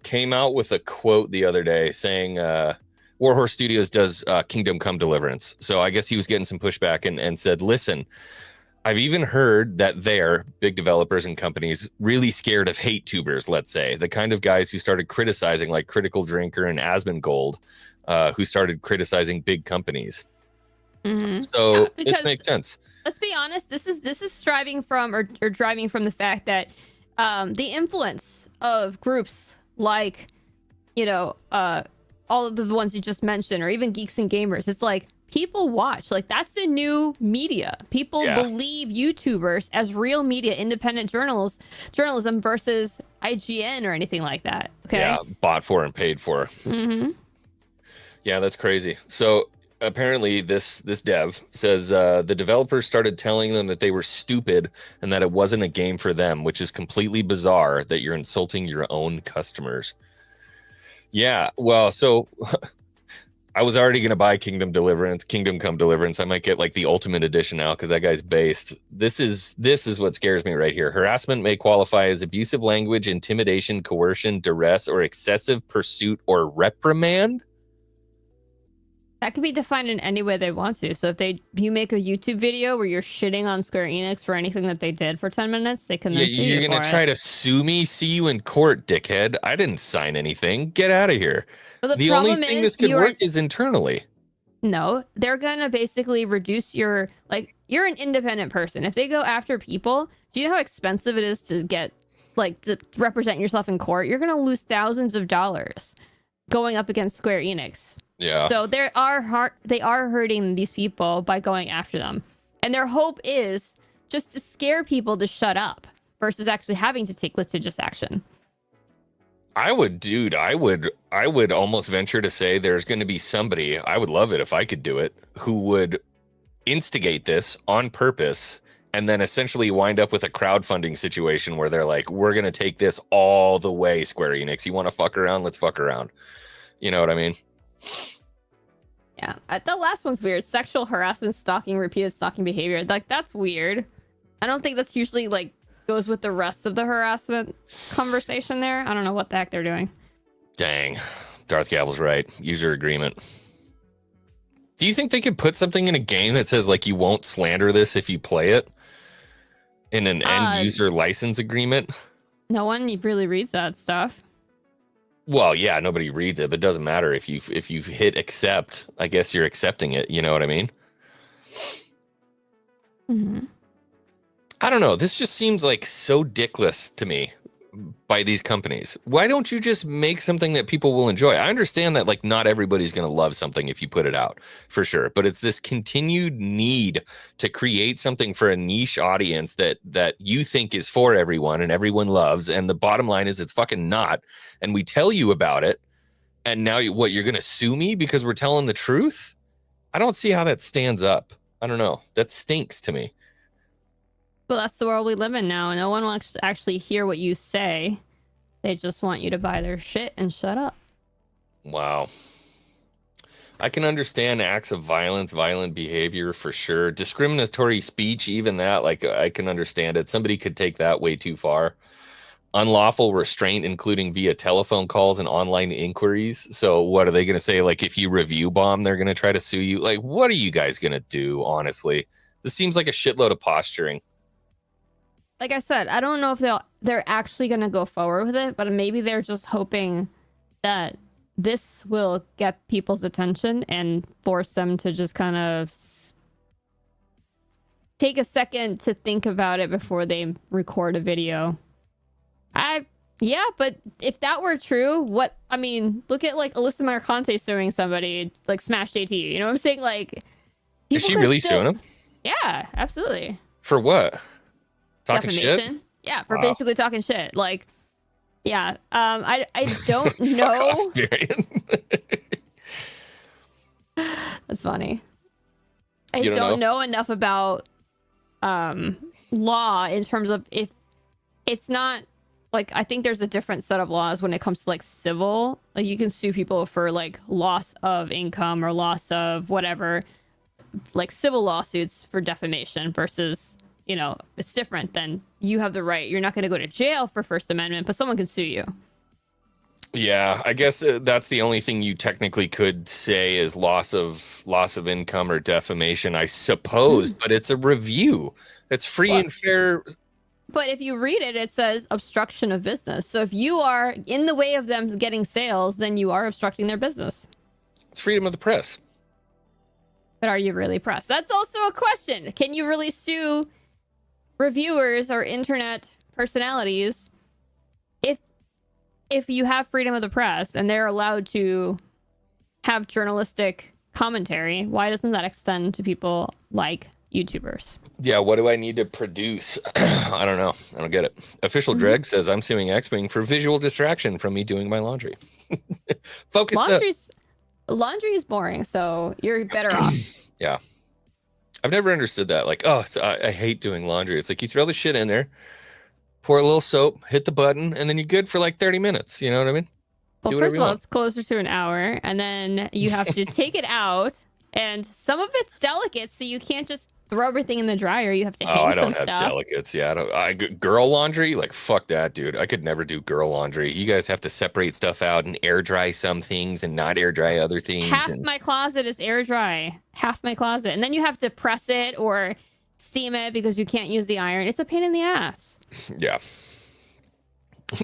Came out with a quote the other day saying Warhorse Studios does Kingdom Come Deliverance. So I guess he was getting some pushback and said, listen, I've even heard that they're, big developers and companies, really scared of hate tubers, let's say. The kind of guys who started criticizing, like Critical Drinker and Asmongold, who started criticizing big companies. Mm-hmm. So this makes sense. Let's be honest, this is striving from or driving from the fact that the influence of groups like, all of the ones you just mentioned, or even Geeks and Gamers, it's like, people watch, like, that's the new media. People believe YouTubers as real media, independent journalism versus IGN or anything like that. Okay. Yeah, bought for and paid for. Mm-hmm. Yeah, that's crazy. So apparently this dev says the developers started telling them that they were stupid and that it wasn't a game for them, which is completely bizarre that you're insulting your own customers. Yeah, well, so I was already going to buy Kingdom Come Deliverance. I might get like the Ultimate Edition now because that guy's based. This is what scares me right here. Harassment may qualify as abusive language, intimidation, coercion, duress, or excessive pursuit or reprimand. That could be defined in any way they want to. So if you make a YouTube video where you're shitting on Square Enix for anything that they did for 10 minutes, they can then sue you. You're going to try to sue me? See you in court, dickhead. I didn't sign anything. Get out of here. Well, the only thing this could work is internally. No, they're gonna basically reduce your, like, you're an independent person. If they go after people, do you know how expensive it is to get, like, to represent yourself in court? You're gonna lose thousands of dollars going up against Square Enix. Yeah. So they are hurting these people by going after them, and their hope is just to scare people to shut up versus actually having to take litigious action. I would almost venture to say there's going to be somebody, I would love it if I could do it, who would instigate this on purpose and then essentially wind up with a crowdfunding situation where they're like, we're going to take this all the way, Square Enix. You want to fuck around? Let's fuck around. You know what I mean? Yeah. The last one's weird. Sexual harassment, stalking, repeated stalking behavior. Like, that's weird. I don't think that's usually, like, goes with the rest of the harassment conversation there. I don't know what the heck they're doing. Dang. Darth Gavel's right. User agreement. Do you think they could put something in a game that says, like, you won't slander this if you play it in an end user license agreement? No one really reads that stuff. Well, yeah, nobody reads it, but it doesn't matter if you hit accept. I guess you're accepting it. You know what I mean? Mm-hmm. I don't know. This just seems like so dickless to me by these companies. Why don't you just make something that people will enjoy? I understand that, like, not everybody's going to love something if you put it out, for sure. But it's this continued need to create something for a niche audience that you think is for everyone and everyone loves. And the bottom line is it's fucking not. And we tell you about it. And now you're going to sue me because we're telling the truth? I don't see how that stands up. I don't know. That stinks to me. Well, that's the world we live in now. No one will actually hear what you say. They just want you to buy their shit and shut up. Wow. I can understand acts of violence, violent behavior for sure. Discriminatory speech, even that, like, I can understand it. Somebody could take that way too far. Unlawful restraint, including via telephone calls and online inquiries. So what are they going to say? Like, if you review bomb, they're going to try to sue you. Like, what are you guys going to do, honestly? This seems like a shitload of posturing. Like I said, I don't know if they're actually going to go forward with it, but maybe they're just hoping that this will get people's attention and force them to just kind of take a second to think about it before they record a video. Yeah, but if that were true, look at, like, Alyssa Mercante suing somebody, like Smash JT. You know what I'm saying? Like, is she really suing him? Yeah, absolutely. For what? Talking Defamation. Shit? Yeah, for basically talking shit. Like, yeah. I don't know. That's funny. I don't know enough about law in terms of if it's not, like, I think there's a different set of laws when it comes to, like, civil. Like, you can sue people for, like, loss of income or loss of whatever, like, civil lawsuits for defamation versus, you know, it's different than you have the right. You're not going to go to jail for First Amendment, but someone can sue you. Yeah, I guess that's the only thing you technically could say is loss of income or defamation, I suppose. But it's a review. It's free and fair. But if you read it, it says obstruction of business. So if you are in the way of them getting sales, then you are obstructing their business. It's freedom of the press. But are you really press? That's also a question. Can you really sue reviewers or internet personalities if you have freedom of the press and they're allowed to have journalistic commentary? Why doesn't that extend to people like YouTubers? Yeah, what do I need to produce? I don't know. I don't get it. Official Dreg says I'm suing X-Wing for visual distraction from me doing my laundry. Focus up. Laundry is boring, so you're better off. Yeah. I've never understood that. Like, I hate doing laundry. It's like you throw the shit in there, pour a little soap, hit the button, and then you're good for like 30 minutes. You know what I mean? Well, first of all, it's closer to an hour, and then you have to take it out, and some of it's delicate, so you can't just throw everything in the dryer. You have to hang some stuff. I don't have delicates. Yeah, girl laundry, like, fuck that, dude. I could never do girl laundry. You guys have to separate stuff out and air dry some things and not air dry other things. Half my closet is air dry. Half my closet, and then you have to press it or steam it because you can't use the iron. It's a pain in the ass. Yeah.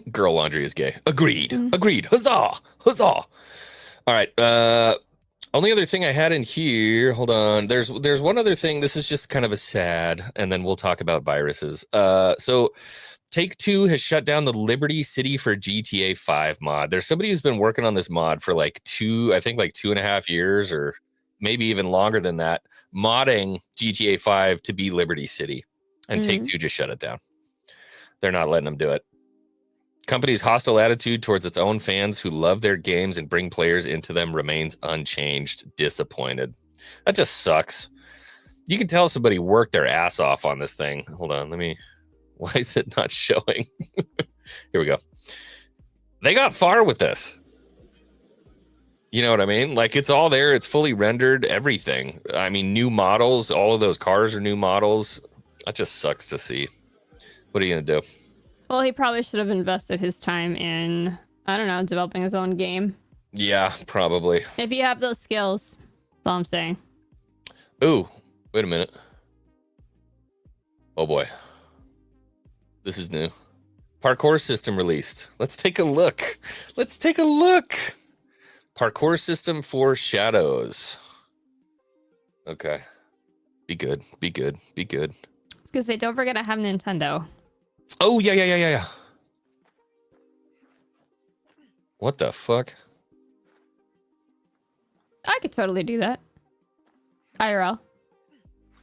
Girl laundry is gay. Agreed. Agreed. Huzzah! Huzzah! All right. Only other thing I had in here, hold on. There's one other thing. This is just kind of a sad, and then we'll talk about viruses. So Take-Two has shut down the Liberty City for GTA 5 mod. There's somebody who's been working on this mod for like 2.5 years, or maybe even longer than that, modding GTA 5 to be Liberty City. And Take-Two just shut it down. They're not letting them do it. Company's hostile attitude towards its own fans who love their games and bring players into them remains unchanged. Disappointed. That just sucks. You can tell somebody worked their ass off on this thing. Hold on, why is it not showing? Here we go. They got far with this. You know what I mean? Like, it's all there. It's fully rendered, everything. I mean, new models. All of those cars are new models. That just sucks to see. What are you going to do? Well, he probably should have invested his time in, I don't know, developing his own game. Yeah, probably. If you have those skills, that's all I'm saying. Ooh, wait a minute. Oh boy. This is new. Parkour system released. Let's take a look. Parkour system for Shadows. Okay. Be good. I was gonna say, don't forget I have Nintendo. Oh, yeah. What the fuck? I could totally do that. IRL.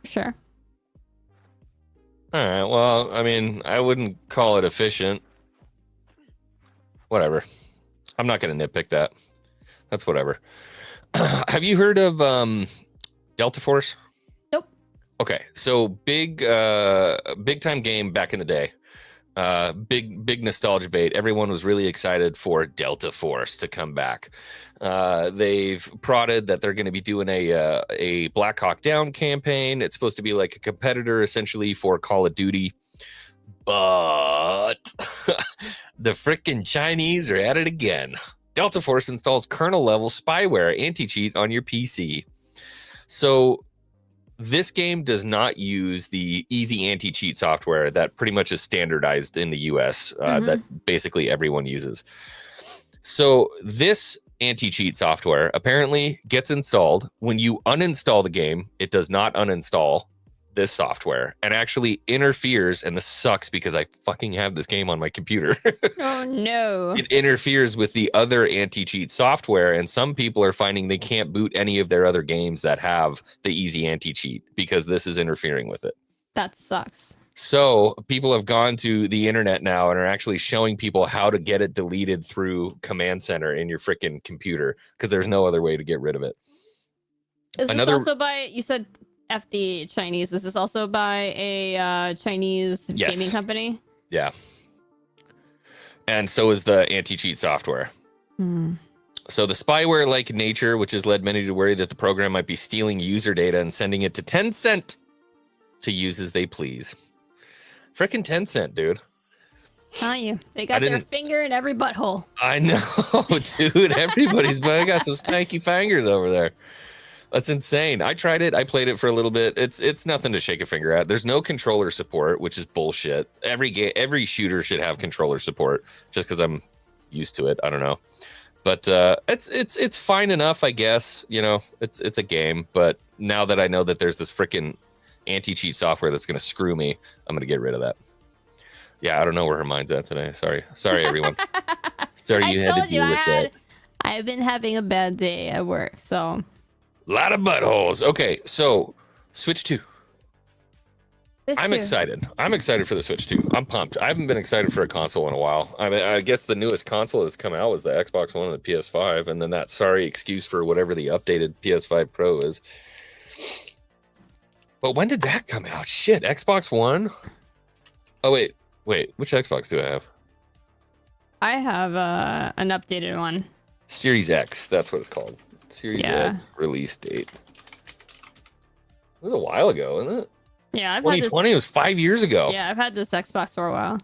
Sure. All right. Well, I mean, I wouldn't call it efficient. Whatever. I'm not going to nitpick that. That's whatever. Have you heard of Delta Force? Nope. Okay. So big time game back in the day. Big nostalgia bait. Everyone was really excited for Delta Force to come back. They've prodded that they're going to be doing a Black Hawk Down campaign. It's supposed to be like a competitor essentially for Call of Duty, but the frickin' Chinese are at it again. Delta Force installs kernel level spyware anti-cheat on your PC. So this game does not use the easy anti-cheat software that pretty much is standardized in the US, that basically everyone uses. So this anti-cheat software apparently gets installed. When you uninstall the game, it does not uninstall this software and actually interferes. And this sucks because I fucking have this game on my computer. Oh, no. It interferes with the other anti-cheat software. And some people are finding they can't boot any of their other games that have the easy anti-cheat because this is interfering with it. That sucks. So people have gone to the internet now and are actually showing people how to get it deleted through Command Center in your freaking computer because there's no other way to get rid of it. Is this also by, you said F the Chinese, is this also by a Chinese gaming company? Yeah. And so is the anti-cheat software. So the spyware-like nature, which has led many to worry that the program might be stealing user data and sending it to Tencent to use as they please. Frickin' Tencent, dude. Tell you, they got their finger in every butthole. I know, dude. Everybody's got some snaky fingers over there. That's insane. I tried it. I played it for a little bit. It's nothing to shake a finger at. There's no controller support, which is bullshit. Every shooter should have controller support, just because I'm used to it. I don't know, but it's fine enough, I guess. You know, it's a game. But now that I know that there's this frickin' anti-cheat software that's going to screw me, I'm going to get rid of that. Yeah, I don't know where her mind's at today. Sorry, everyone. Sorry you had to deal with that. I've been having a bad day at work, so. A lot of buttholes. Okay, so Switch 2. I'm excited. I'm excited for the Switch 2. I'm pumped. I haven't been excited for a console in a while. I mean, I guess the newest console that's come out was the Xbox One and the PS5, and then that sorry excuse for whatever the updated PS5 Pro is. But when did that come out? Shit, Xbox One? Oh, wait. Which Xbox do I have? I have an updated one. Series X. That's what it's called. Series X release date. It was a while ago, isn't it? Yeah, 2020 was 5 years ago. Yeah, I've had this Xbox for a while.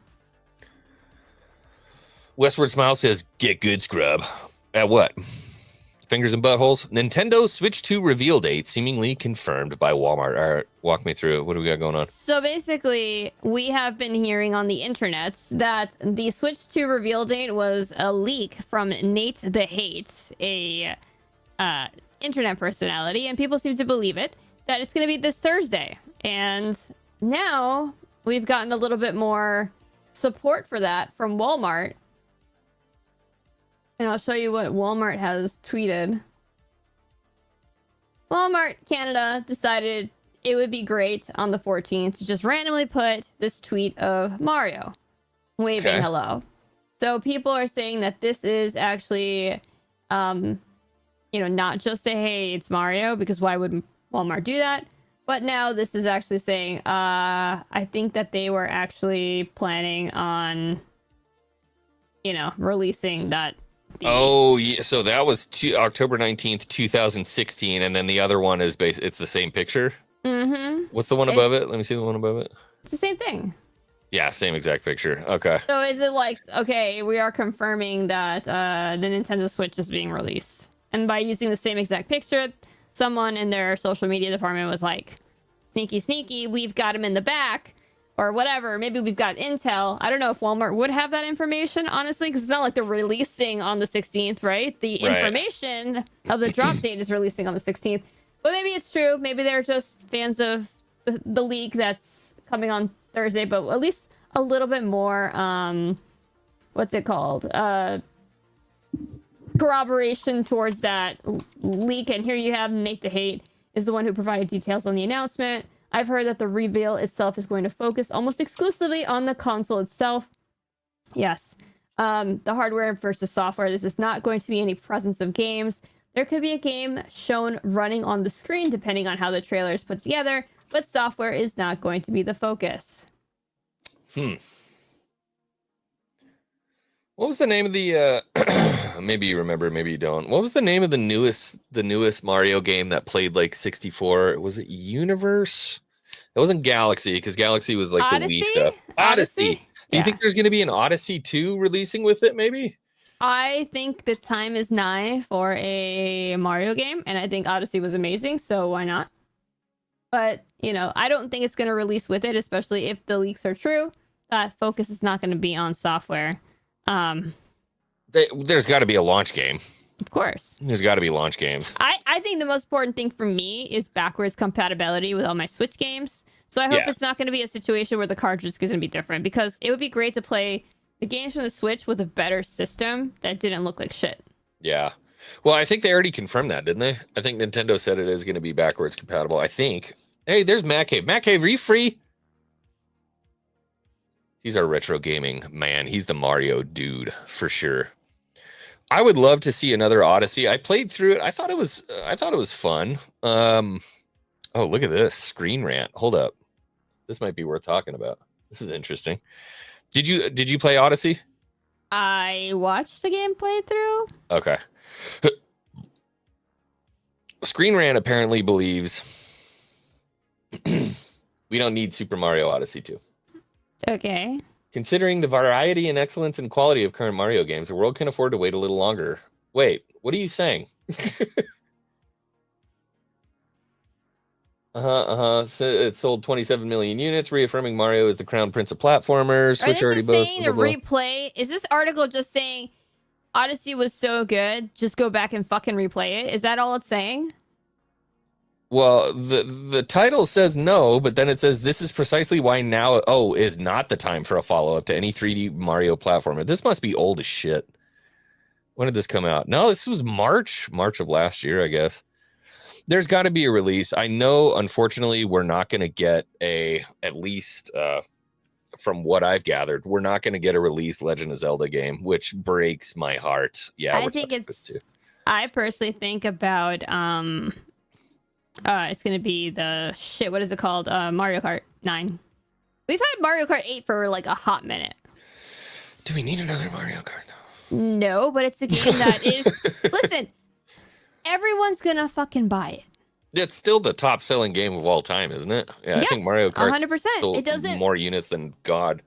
Westward Smile says, "Get good, scrub." At what? Fingers and buttholes. Nintendo Switch 2 reveal date seemingly confirmed by Walmart. All right, walk me through it. What do we got going on? So basically, we have been hearing on the internet that the Switch 2 reveal date was a leak from Nate the Hate, a internet personality, and people seem to believe it, that it's going to be this Thursday. And now we've gotten a little bit more support for that from Walmart. And I'll show you what Walmart has tweeted. Walmart Canada decided it would be great on the 14th to just randomly put this tweet of Mario waving hello. So people are saying that this is actually, not just say, hey, it's Mario, because why would Walmart do that? But now this is actually saying, I think that they were actually planning on, releasing that. Oh, yeah. So that was October 19th, 2016. And then the other one is it's the same picture. Mm-hmm. What's the one above it? Let me see the one above it. It's the same thing. Yeah, same exact picture. Okay. So is it like, okay, we are confirming that the Nintendo Switch is being released. And by using the same exact picture, someone in their social media department was like, sneaky, sneaky, we've got him in the back. Or whatever, maybe we've got intel. I don't know if Walmart would have that information, honestly, because it's not like they're releasing on the 16th, right? The information of the drop date is releasing on the 16th. But maybe it's true. Maybe they're just fans of the leak that's coming on Thursday, but at least a little bit more, what's it called? Corroboration towards that leak. And here you have Nate the Hate is the one who provided details on the announcement. I've heard that the reveal itself is going to focus almost exclusively on the console itself. Yes. The hardware versus software. This is not going to be any presence of games. There could be a game shown running on the screen depending on how the trailer is put together, but software is not going to be the focus. What was the name of the maybe you remember, maybe you don't. What was the name of the newest Mario game that played like 64? Was it Universe? It wasn't Galaxy, because Galaxy was like Odyssey? the Wii stuff. Odyssey. Do you Yeah. think there's going to be an Odyssey 2 releasing with it, maybe? I think the time is nigh for a Mario game, and I think Odyssey was amazing, so why not? But, I don't think it's going to release with it, especially if the leaks are true. That focus is not going to be on software. There's got to be a launch game. Of course. There's got to be launch games. I think the most important thing for me is backwards compatibility with all my Switch games. So I hope it's not going to be a situation where the cartridge is going to be different, because it would be great to play the games from the Switch with a better system that didn't look like shit. Yeah. Well, I think they already confirmed that, didn't they? I think Nintendo said it is going to be backwards compatible. I think. Hey, there's Matt Cave. Matt Cave, are you free? He's our retro gaming man. He's the Mario dude for sure. I would love to see another Odyssey. I played through it. I thought it was fun. Oh, look at this screen rant. Hold up. This might be worth talking about. This is interesting. Did you play Odyssey? I watched the game playthrough. Okay. Screen Rant apparently believes we don't need Super Mario Odyssey 2. Okay. Considering the variety and excellence and quality of current Mario games, the world can afford to wait a little longer. Wait, what are you saying? So it sold 27 million units, reaffirming Mario as the crown prince of platformers. Are they just saying to replay? Is this article just saying Odyssey was so good, just go back and fucking replay it? Is that all it's saying? Well, the title says no, but then it says this is precisely why now is not the time for a follow-up to any 3D Mario platformer. This must be old as shit. When did this come out? No, this was March of last year, I guess. There's got to be a release. I know, unfortunately, we're not going to get at least from what I've gathered, we're not going to get a release Legend of Zelda game, which breaks my heart. Yeah, I think I personally think about it's going to be what is it called? Mario Kart 9. We've had Mario Kart 8 for like a hot minute. Do we need another Mario Kart? No, but it's a game that is... Listen, everyone's going to fucking buy it. It's still the top selling game of all time, isn't it? Yeah, yes, I think Mario Kart 100%. It doesn't more units than God.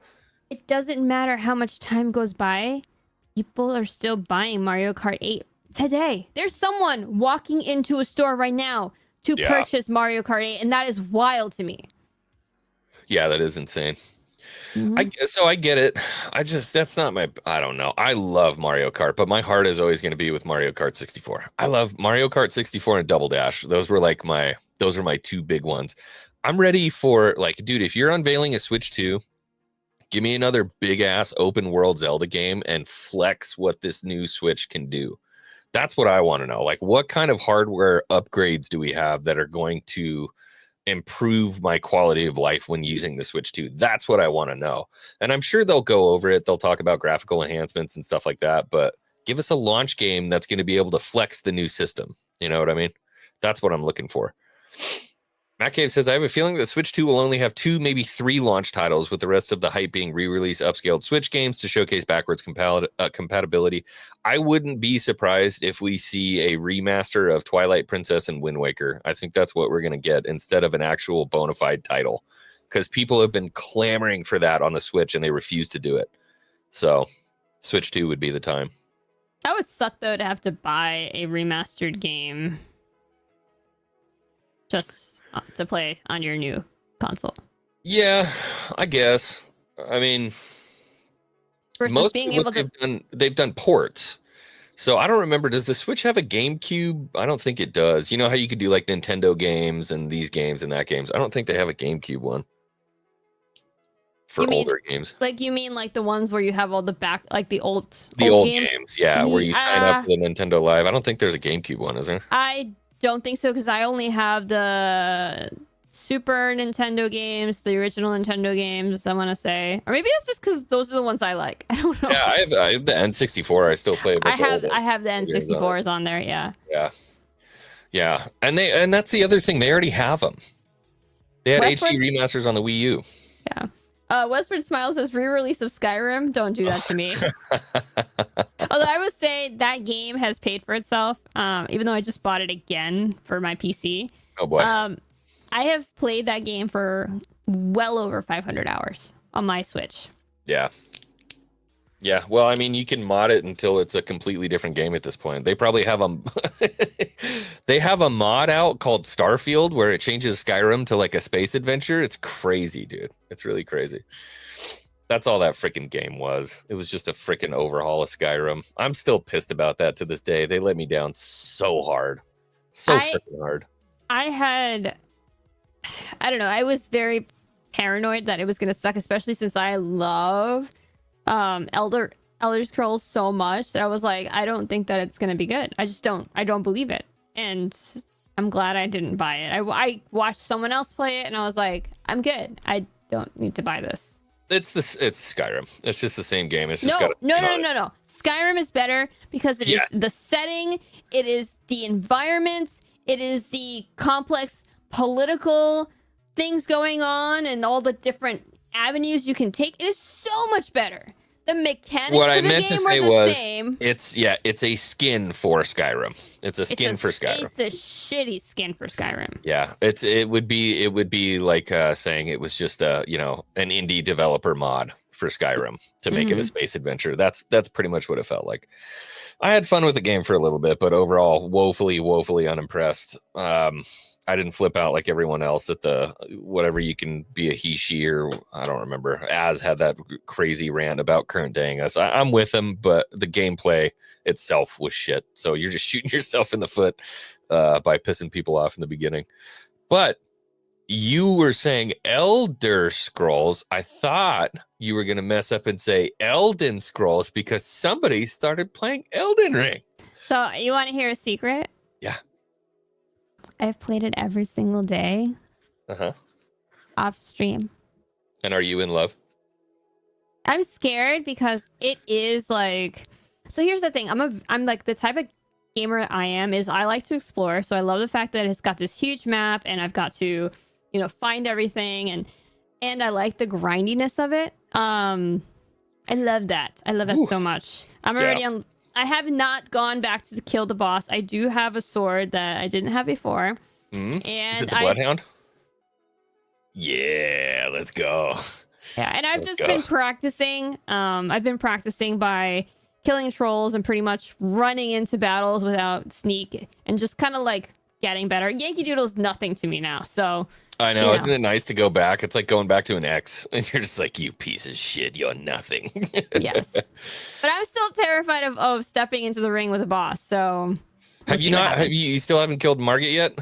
It doesn't matter how much time goes by. People are still buying Mario Kart 8 today. There's someone walking into a store right now to purchase Mario Kart 8, and that is wild to me. Yeah, that is insane. So I get it. That's not my, I don't know. I love Mario Kart, but my heart is always going to be with Mario Kart 64. I love Mario Kart 64 and Double Dash. Those were my two big ones. I'm ready for, like, dude, if you're unveiling a Switch 2, give me another big ass open world Zelda game and flex what this new Switch can do. That's what I want to know. Like, what kind of hardware upgrades do we have that are going to improve my quality of life when using the Switch 2? That's what I want to know. And I'm sure they'll go over it. They'll talk about graphical enhancements and stuff like that, but give us a launch game that's going to be able to flex the new system. You know what I mean? That's what I'm looking for. Matt Cave says, I have a feeling that Switch 2 will only have 2, maybe 3 launch titles, with the rest of the hype being re-release upscaled Switch games to showcase backwards compatibility. I wouldn't be surprised if we see a remaster of Twilight Princess and Wind Waker. I think that's what we're going to get instead of an actual bona fide title, because people have been clamoring for that on the Switch and they refuse to do it. So Switch 2 would be the time. That would suck, though, to have to buy a remastered game just to play on your new console. Yeah, I guess. I mean, versus most being people able to... they've done ports. So I don't remember, does the Switch have a GameCube? I don't think it does. You know how you could do like Nintendo games and these games and that games? I don't think they have a GameCube one for older games. Like, you mean like the ones where you have all the back, like the old games, yeah, where you sign up for the Nintendo Live. I don't think there's a GameCube one, is there? I don't think so, because I only have the Super Nintendo games, the original Nintendo games, I want to say. Or maybe it's just because those are the ones I like. I don't know. Yeah, I have the N64. I still play a bunch of I have the N64s on there, yeah. Yeah. And that's the other thing. They already have them. They had HD remasters on the Wii U. Yeah. Westward Smile says, re-release of Skyrim. Don't do that to me. Although I would say that game has paid for itself, even though I just bought it again for my PC. Oh boy. I have played that game for well over 500 hours on my Switch. Yeah. Yeah, well, I mean, you can mod it until it's a completely different game at this point. They probably have they have a mod out called Starfield where it changes Skyrim to like a space adventure. It's crazy, dude. It's really crazy. That's all that freaking game was. It was just a freaking overhaul of Skyrim. I'm still pissed about that to this day. They let me down so hard. So freaking hard. I don't know. I was very paranoid that it was going to suck, especially since I love Elder Scrolls so much that I was like, I don't think that it's going to be good. I don't believe it. And I'm glad I didn't buy it. I watched someone else play it and I was like, I'm good. I don't need to buy this. It's Skyrim. It's just the same game. It's just no. Skyrim is better because it is the setting, it is the environment, it is the complex political things going on and all the different avenues you can take. It is so much better. The mechanics what I of the meant game to say are the was same. It's a skin for Skyrim. It's a skin for Skyrim. It's a shitty skin for Skyrim. Yeah, it would be like saying it was just an indie developer mod for Skyrim to make it a space adventure. That's pretty much what it felt like. I had fun with the game for a little bit, but overall, woefully unimpressed. I didn't flip out like everyone else at the whatever you can be a he, she, or I don't remember. Az had that crazy rant about current dang us. I'm with him, but the gameplay itself was shit. So you're just shooting yourself in the foot by pissing people off in the beginning. But you were saying Elder Scrolls. I thought you were going to mess up and say Elden Scrolls because somebody started playing Elden Ring. So you want to hear a secret? Yeah. I've played it every single day. Off stream. And are you in love? I'm scared because it is like, so here's the thing. I'm like the type of gamer I am is I like to explore. So I love the fact that it's got this huge map and I've got to, find everything and I like the grindiness of it. I love that. I love that so much. I'm already on. I have not gone back to kill the boss. I do have a sword that I didn't have before. And is it the Bloodhound? Yeah, let's go. Yeah, and I've just been practicing. I've been practicing by killing trolls and pretty much running into battles without sneak and just kind of like getting better. Yankee Doodle is nothing to me now. So I know. Yeah. Isn't it nice to go back? It's like going back to an ex, and you're just like, you piece of shit, you're nothing. Yes. But I'm still terrified of stepping into the ring with a boss. So Have you not? You still haven't killed Margit yet?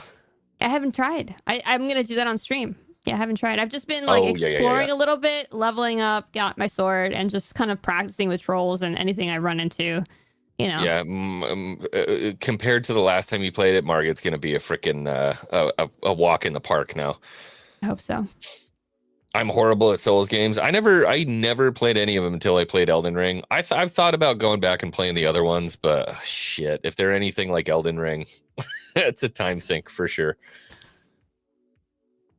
I haven't tried. I'm gonna do that on stream. Yeah, I haven't tried. I've just been like exploring a little bit, leveling up, got my sword, and just kind of practicing with trolls and anything I run into. You know. Yeah. Compared to the last time you played it, Margit's gonna be a freaking a walk in the park now. I hope so. I'm horrible at Souls games. I never played any of them until I played Elden Ring. I've thought about going back and playing the other ones, but shit, if they're anything like Elden Ring, it's a time sink for sure.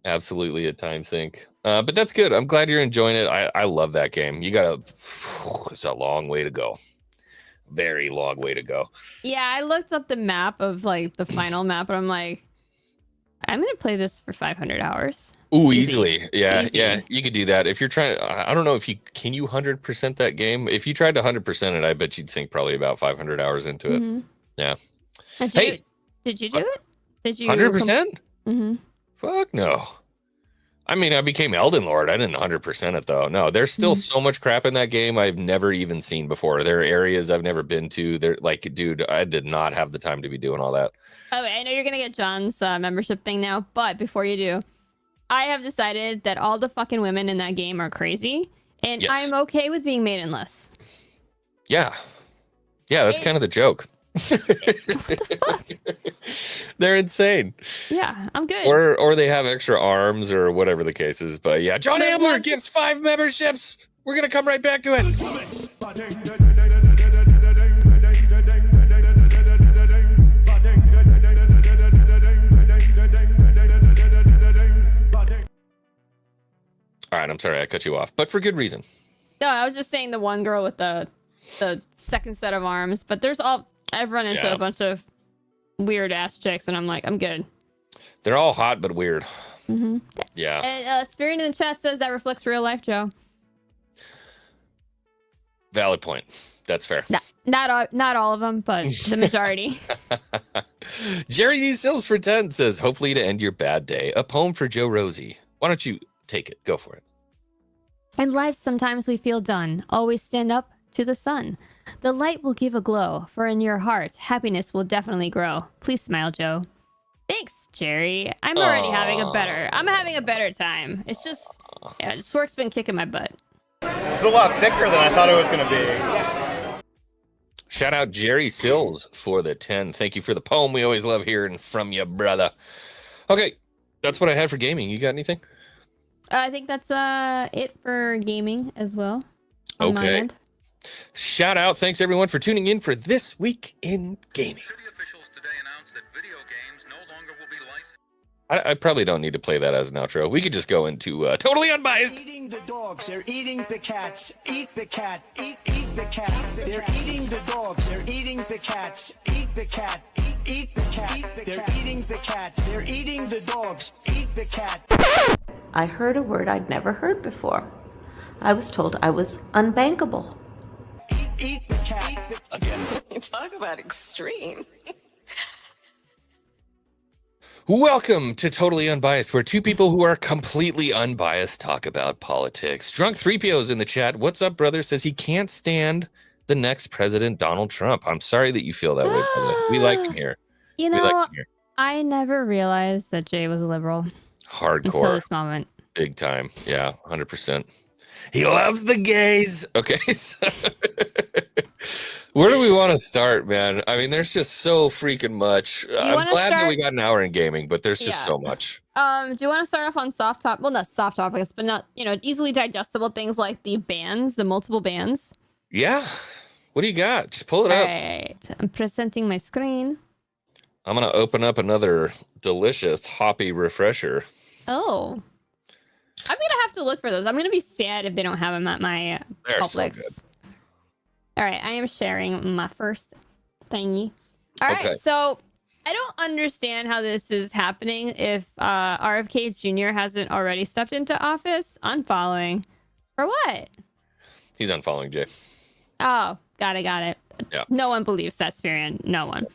Absolutely a time sink. But that's good. I'm glad you're enjoying it. I love that game. It's a long way to go. Very long way to go. Yeah, I looked up the map of like the final map, and I'm like, I'm gonna play this for 500 hours. Ooh, easily. Yeah, Easy. yeah. You could do that. If you're trying, I don't know if can you 100% that game? If you tried to 100% it, I bet you'd sink probably about 500 hours into it. Yeah. Did you do it? Did you 100%? Mm-hmm. Fuck no. I mean, I became Elden Lord. I didn't 100% it though. No, there's still so much crap in that game I've never even seen before. There are areas I've never been to. They're like, dude, I did not have the time to be doing all that. Oh, I know you're gonna get John's membership thing now, but before you do, I have decided that all the fucking women in that game are crazy, and I'm okay with being maidenless. Yeah. Yeah, that's kind of the joke. What the fuck? They're insane. Yeah, I'm good. Or they have extra arms or whatever the case is. But yeah, John Ambler gives 5 memberships. We're gonna come right back to it. All right, I'm sorry I cut you off, but for good reason. No, I was just saying the one girl with the second set of arms, but I've run into a bunch of weird ass chicks, and I'm like, I'm good. They're all hot but weird. Mm-hmm. Yeah. And Spirit in the chat says that reflects real life, Joe. Valid point. That's fair. Not all of them, but the majority. Jerry D. Sills for 10 says, hopefully to end your bad day, a poem for JoRosie. Why don't you take it? Go for it. In life, sometimes we feel done. Always stand up to the sun. The light will give a glow, for in your heart, happiness will definitely grow. Please smile, Joe. Thanks, Jerry. I'm already having a better time. It's just, this work's been kicking my butt. It's a lot thicker than I thought it was going to be. Shout out Jerry Sills for the 10. Thank you for the poem. We always love hearing from you, brother. Okay, that's what I had for gaming. You got anything? I think that's it for gaming as well. On my end. Shout out. Thanks, everyone, for tuning in for This Week in Gaming. City officials today announced that video games no longer will be licensed. I probably don't need to play that as an outro. We could just go into Totally Unbiased. Eating the dogs, they're eating the cats. Eat the cat, eat the cat. They're eating the dogs, they're eating the cats. Eat the cat, eat the cat. They're eating the cats, they're eating the dogs. Eat the cat. I heard a word I'd never heard before. I was told I was unbankable. Eat the cat. Again. Talk about extreme. Welcome to Totally Unbiased, where two people who are completely unbiased talk about politics. Drunk 3PO's in the chat. What's up, brother? Says he can't stand the next president, Donald Trump. I'm sorry that you feel that way, brother. We like him here. You know, I never realized that Jay was a liberal. Hardcore. Until this moment. Big time. Yeah, 100%. He loves the gays. Okay. So where do we want to start, man? I mean, there's just so freaking much. I'm glad that we got an hour in gaming, but there's just so much. Do you want to start off on soft top? Well, not soft topics, but not, easily digestible things like the bans, the multiple bans. Yeah. What do you got? Just pull it up. All right. I'm presenting my screen. I'm going to open up another delicious hoppy refresher. Oh. I'm going to have to look for those. I'm going to be sad if they don't have them at my Publix. So good. All right, I am sharing my first thingy. All right, so I don't understand how this is happening if RFK Jr. hasn't already stepped into office. Unfollowing. For what? He's unfollowing Jay. Oh, got it. Yeah. No one believes that, Spirian. No one.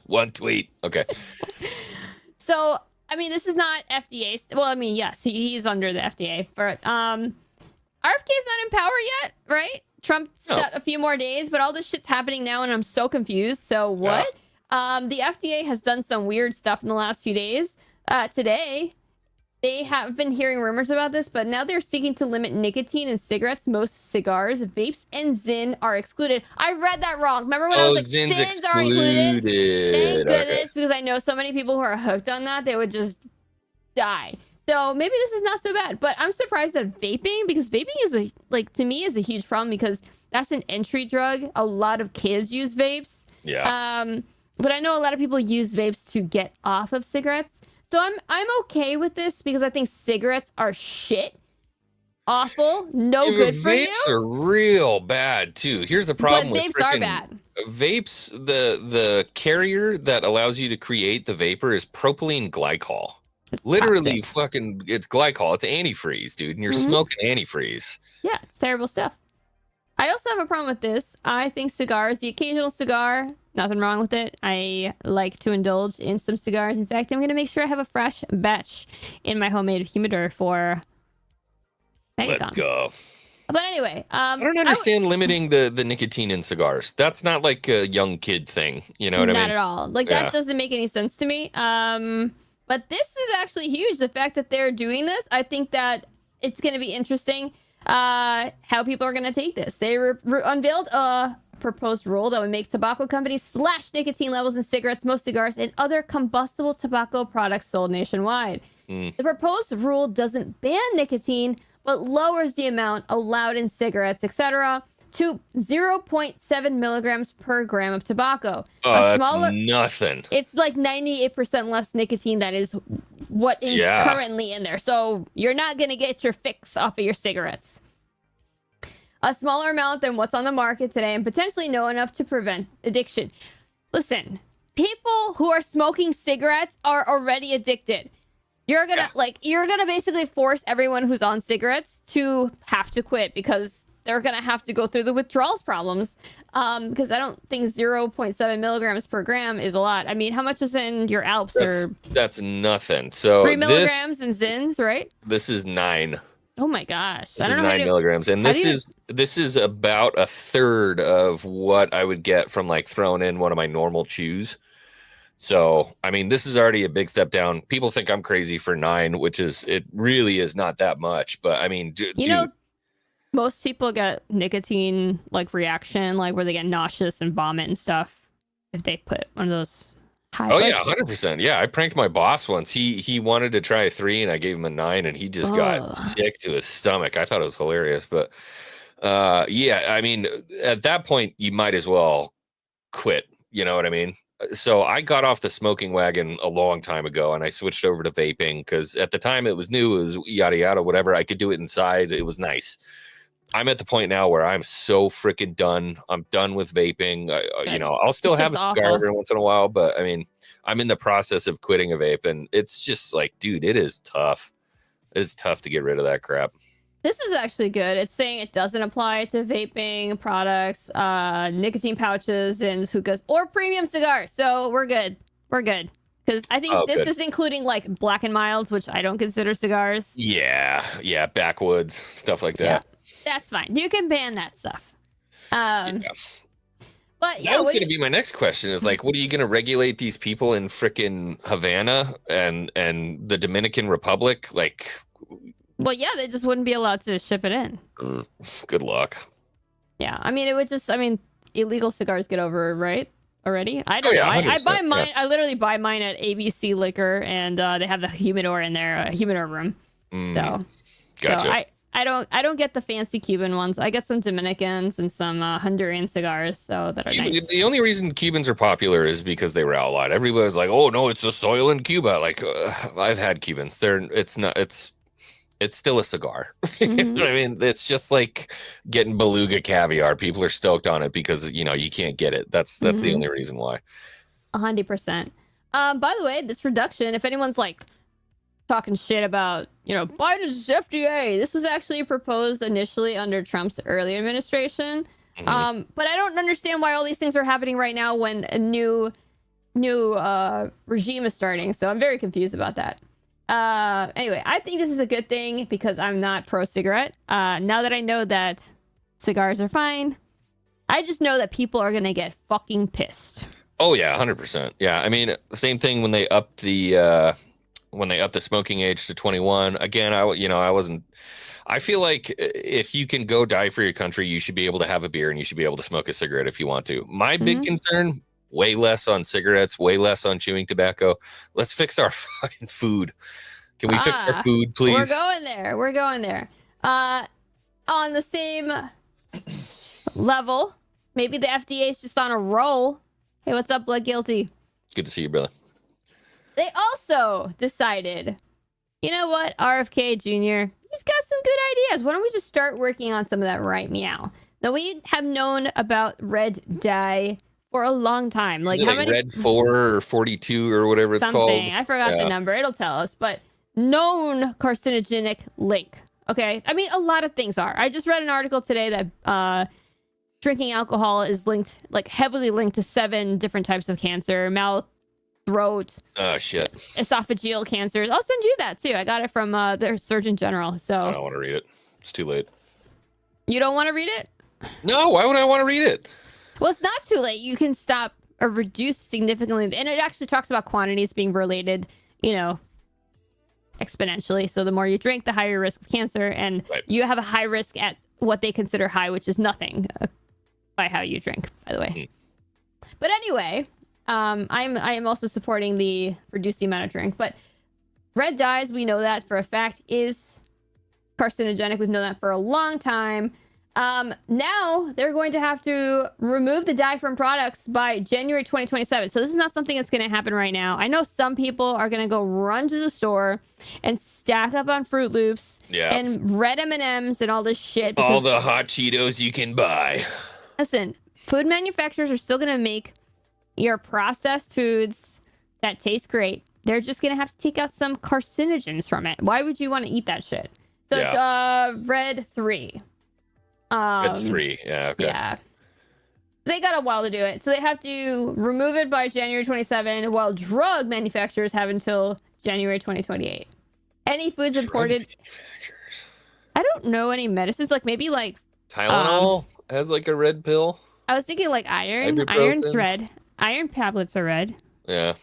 One tweet. Okay. So I mean, this is not FDA. Well, I mean, yes, he's under the FDA, but RFK is not in power yet, right? Trump's got a few more days, but all this shit's happening now, and I'm so confused. So what? The FDA has done some weird stuff in the last few days. Today, they have been hearing rumors about this, but now they're seeking to limit nicotine in cigarettes. Most cigars, vapes, and Zyn are excluded. I read that wrong. Remember when I was like, Zyn's Zins are included? Thank goodness, because I know so many people who are hooked on that, they would just die. So maybe this is not so bad, but I'm surprised at vaping, because vaping is to me is a huge problem, because that's an entry drug. A lot of kids use vapes. Yeah. But I know a lot of people use vapes to get off of cigarettes. So I'm okay with this, because I think cigarettes are shit. Awful. No good for you. Vapes are real bad too. Here's the problem But with vapes are bad. Vapes, the carrier that allows you to create the vapor is propylene glycol. It's Literally toxic. fucking, it's glycol. It's antifreeze, dude. And you're smoking antifreeze. Yeah, it's terrible stuff. I also have a problem with this. I think cigars, the occasional cigar, nothing wrong with it. I like to indulge in some cigars. In fact, I'm going to make sure I have a fresh batch in my homemade humidor for Let go. But anyway, I don't understand limiting the nicotine in cigars. That's not like a young kid thing. You know what I mean? Not at all. Like, that doesn't make any sense to me. But this is actually huge. The fact that they're doing this, I think that it's going to be interesting how people are going to take this. They unveiled a proposed rule that would make tobacco companies slash nicotine levels in cigarettes, most cigars, and other combustible tobacco products sold nationwide. The proposed rule doesn't ban nicotine, but lowers the amount allowed in cigarettes, etc., to 0.7 milligrams per gram of tobacco. Oh, that's nothing. It's like 98% less nicotine that is what is currently in there. So you're not going to get your fix off of your cigarettes. A smaller amount than what's on the market today, and potentially no enough to prevent addiction. Listen, people who are smoking cigarettes are already addicted. You're gonna basically force everyone who's on cigarettes to have to quit, because they're gonna have to go through the withdrawals problems. Because I don't think 0.7 milligrams per gram is a lot. I mean, how much is in your Alps? That's nothing. So 3 milligrams in Zins, right? This is 9. Oh my gosh! This is 9 milligrams, and this is about a third of what I would get from like throwing in one of my normal chews. So, I mean, this is already a big step down. People think I'm crazy for 9, which it really is not that much. But I mean, you know, most people get nicotine reaction, where they get nauseous and vomit and stuff if they put one of those high. Oh yeah, 100%. Yeah, I pranked my boss once. He wanted to try a 3, and I gave him a 9, and he just got sick to his stomach. I thought it was hilarious, but yeah, I mean, at that point, you might as well quit. You know what I mean? So I got off the smoking wagon a long time ago, and I switched over to vaping, because at the time it was new, it was yada yada, whatever. I could do it inside. It was nice. I'm at the point now where I'm so freaking done. I'm done with vaping. I'll still have a cigar every once in a while, but I mean, I'm in the process of quitting a vape, and it's just like, dude, it is tough. It's tough to get rid of that crap. This is actually good. It's saying it doesn't apply to vaping products, nicotine pouches, and hookahs, or premium cigars. So we're good. We're good. Because I think this is including Black and Milds, which I don't consider cigars. Yeah, backwoods, stuff like that. Yeah, that's fine. You can ban that stuff. But yeah, that was going to be my next question. Is what are you going to regulate these people in frickin' Havana and the Dominican Republic? Well, yeah, they just wouldn't be allowed to ship it in. Good luck. Yeah, I mean, it would just, illegal cigars get over, right? Already? I don't know. I buy mine. I literally buy mine at ABC Liquor, and they have the humidor in there, humidor room. Gotcha. So I don't get the fancy Cuban ones. I get some Dominicans and some Honduran cigars, so that are nice. The only reason Cubans are popular is because they were outlawed. Everybody's like, oh no, it's the soil in Cuba. I've had Cubans. It's still a cigar. You know what I mean? It's just like getting beluga caviar. People are stoked on it because you can't get it. That's the only reason why. 100%. By the way, this reduction, if anyone's talking shit about Biden's FDA, this was actually proposed initially under Trump's early administration. But I don't understand why all these things are happening right now when a new new regime is starting, so I'm very confused about that. Anyway, I think this is a good thing because I'm not pro-cigarette. Now that I know that cigars are fine, I just know that people are gonna get fucking pissed. Oh yeah, 100%. Yeah, I mean, same thing when they upped the smoking age to 21. Again, I feel like if you can go die for your country, you should be able to have a beer and you should be able to smoke a cigarette if you want to. My big concern, way less on cigarettes, way less on chewing tobacco. Let's fix our fucking food. Can we fix our food, please? We're going there. On the same level, maybe the FDA is just on a roll. Hey, what's up, Blood Guilty? Good to see you, brother. They also decided, you know what, RFK Jr., he's got some good ideas. Why don't we just start working on some of that right meow? Now, we have known about red dye for a long time. Like, how many? Red 4 or 42 or whatever it's called. I forgot the number. It'll tell us. But known carcinogenic link. Okay? I mean, a lot of things are. I just read an article today that drinking alcohol is linked, like heavily linked to 7 different types of cancer. Mouth, throat. Oh, shit. Esophageal cancers. I'll send you that, too. I got it from their Surgeon General. So I don't want to read it. It's too late. You don't want to read it? No, why would I want to read it? Well, it's not too late. You can stop or reduce significantly. And it actually talks about quantities being related, exponentially. So the more you drink, the higher your risk of cancer. And you have a high risk at what they consider high, which is nothing by how you drink, by the way. But anyway, I am also supporting the reduce the amount of drink. But red dyes, we know that for a fact, is carcinogenic. We've known that for a long time. Now they're going to have to remove the dye from products by January 2027. So this is not something that's going to happen right now. I know some people are going to go run to the store and stack up on Fruit Loops and red M&Ms and all this shit. All the hot Cheetos you can buy. Listen, food manufacturers are still going to make your processed foods that taste great. They're just going to have to take out some carcinogens from it. Why would you want to eat that shit? So it's red 3. Red 3, yeah, okay. Yeah. They got a while to do it. So they have to remove it by January 27, while drug manufacturers have until January 2028. Any foods imported... I don't know any medicines, like maybe like... Tylenol has like a red pill. I was thinking like iron. Ibuprofen. Iron's red. Iron tablets are red. Yeah.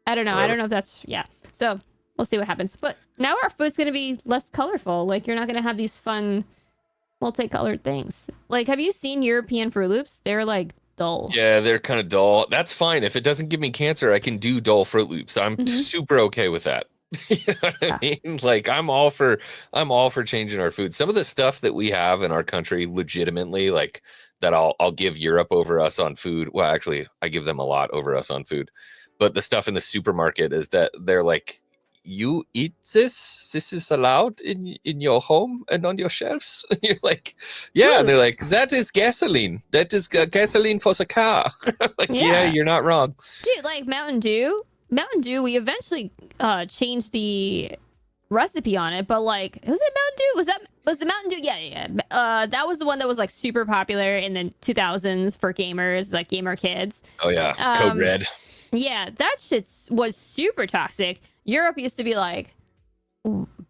I don't know. I don't know if that's... Yeah. So we'll see what happens. But now our food's going to be less colorful. Like, you're not going to have these fun... multicolored things. Like, have you seen European Fruit Loops? They're like dull. Yeah, they're kind of dull. That's fine. If it doesn't give me cancer, I can do dull Fruit Loops. I'm super okay with that. You know what I mean? Like, I'm all for changing our food. Some of the stuff that we have in our country, legitimately, like that I'll give Europe over us on food. Well, actually, I give them a lot over us on food. But the stuff in the supermarket is that they're like, you eat this? This is allowed in your home and on your shelves? And you're like, yeah. And they're like, that is gasoline. That is gasoline for the car. Like, yeah, you're not wrong. Dude, like Mountain Dew, we eventually changed the recipe on it, but like, was it Mountain Dew? Was the Mountain Dew? Yeah. That was the one that was like super popular in the 2000s for gamers, like gamer kids. Oh yeah, Code Red. Yeah, that shit was super toxic. Europe used to be like,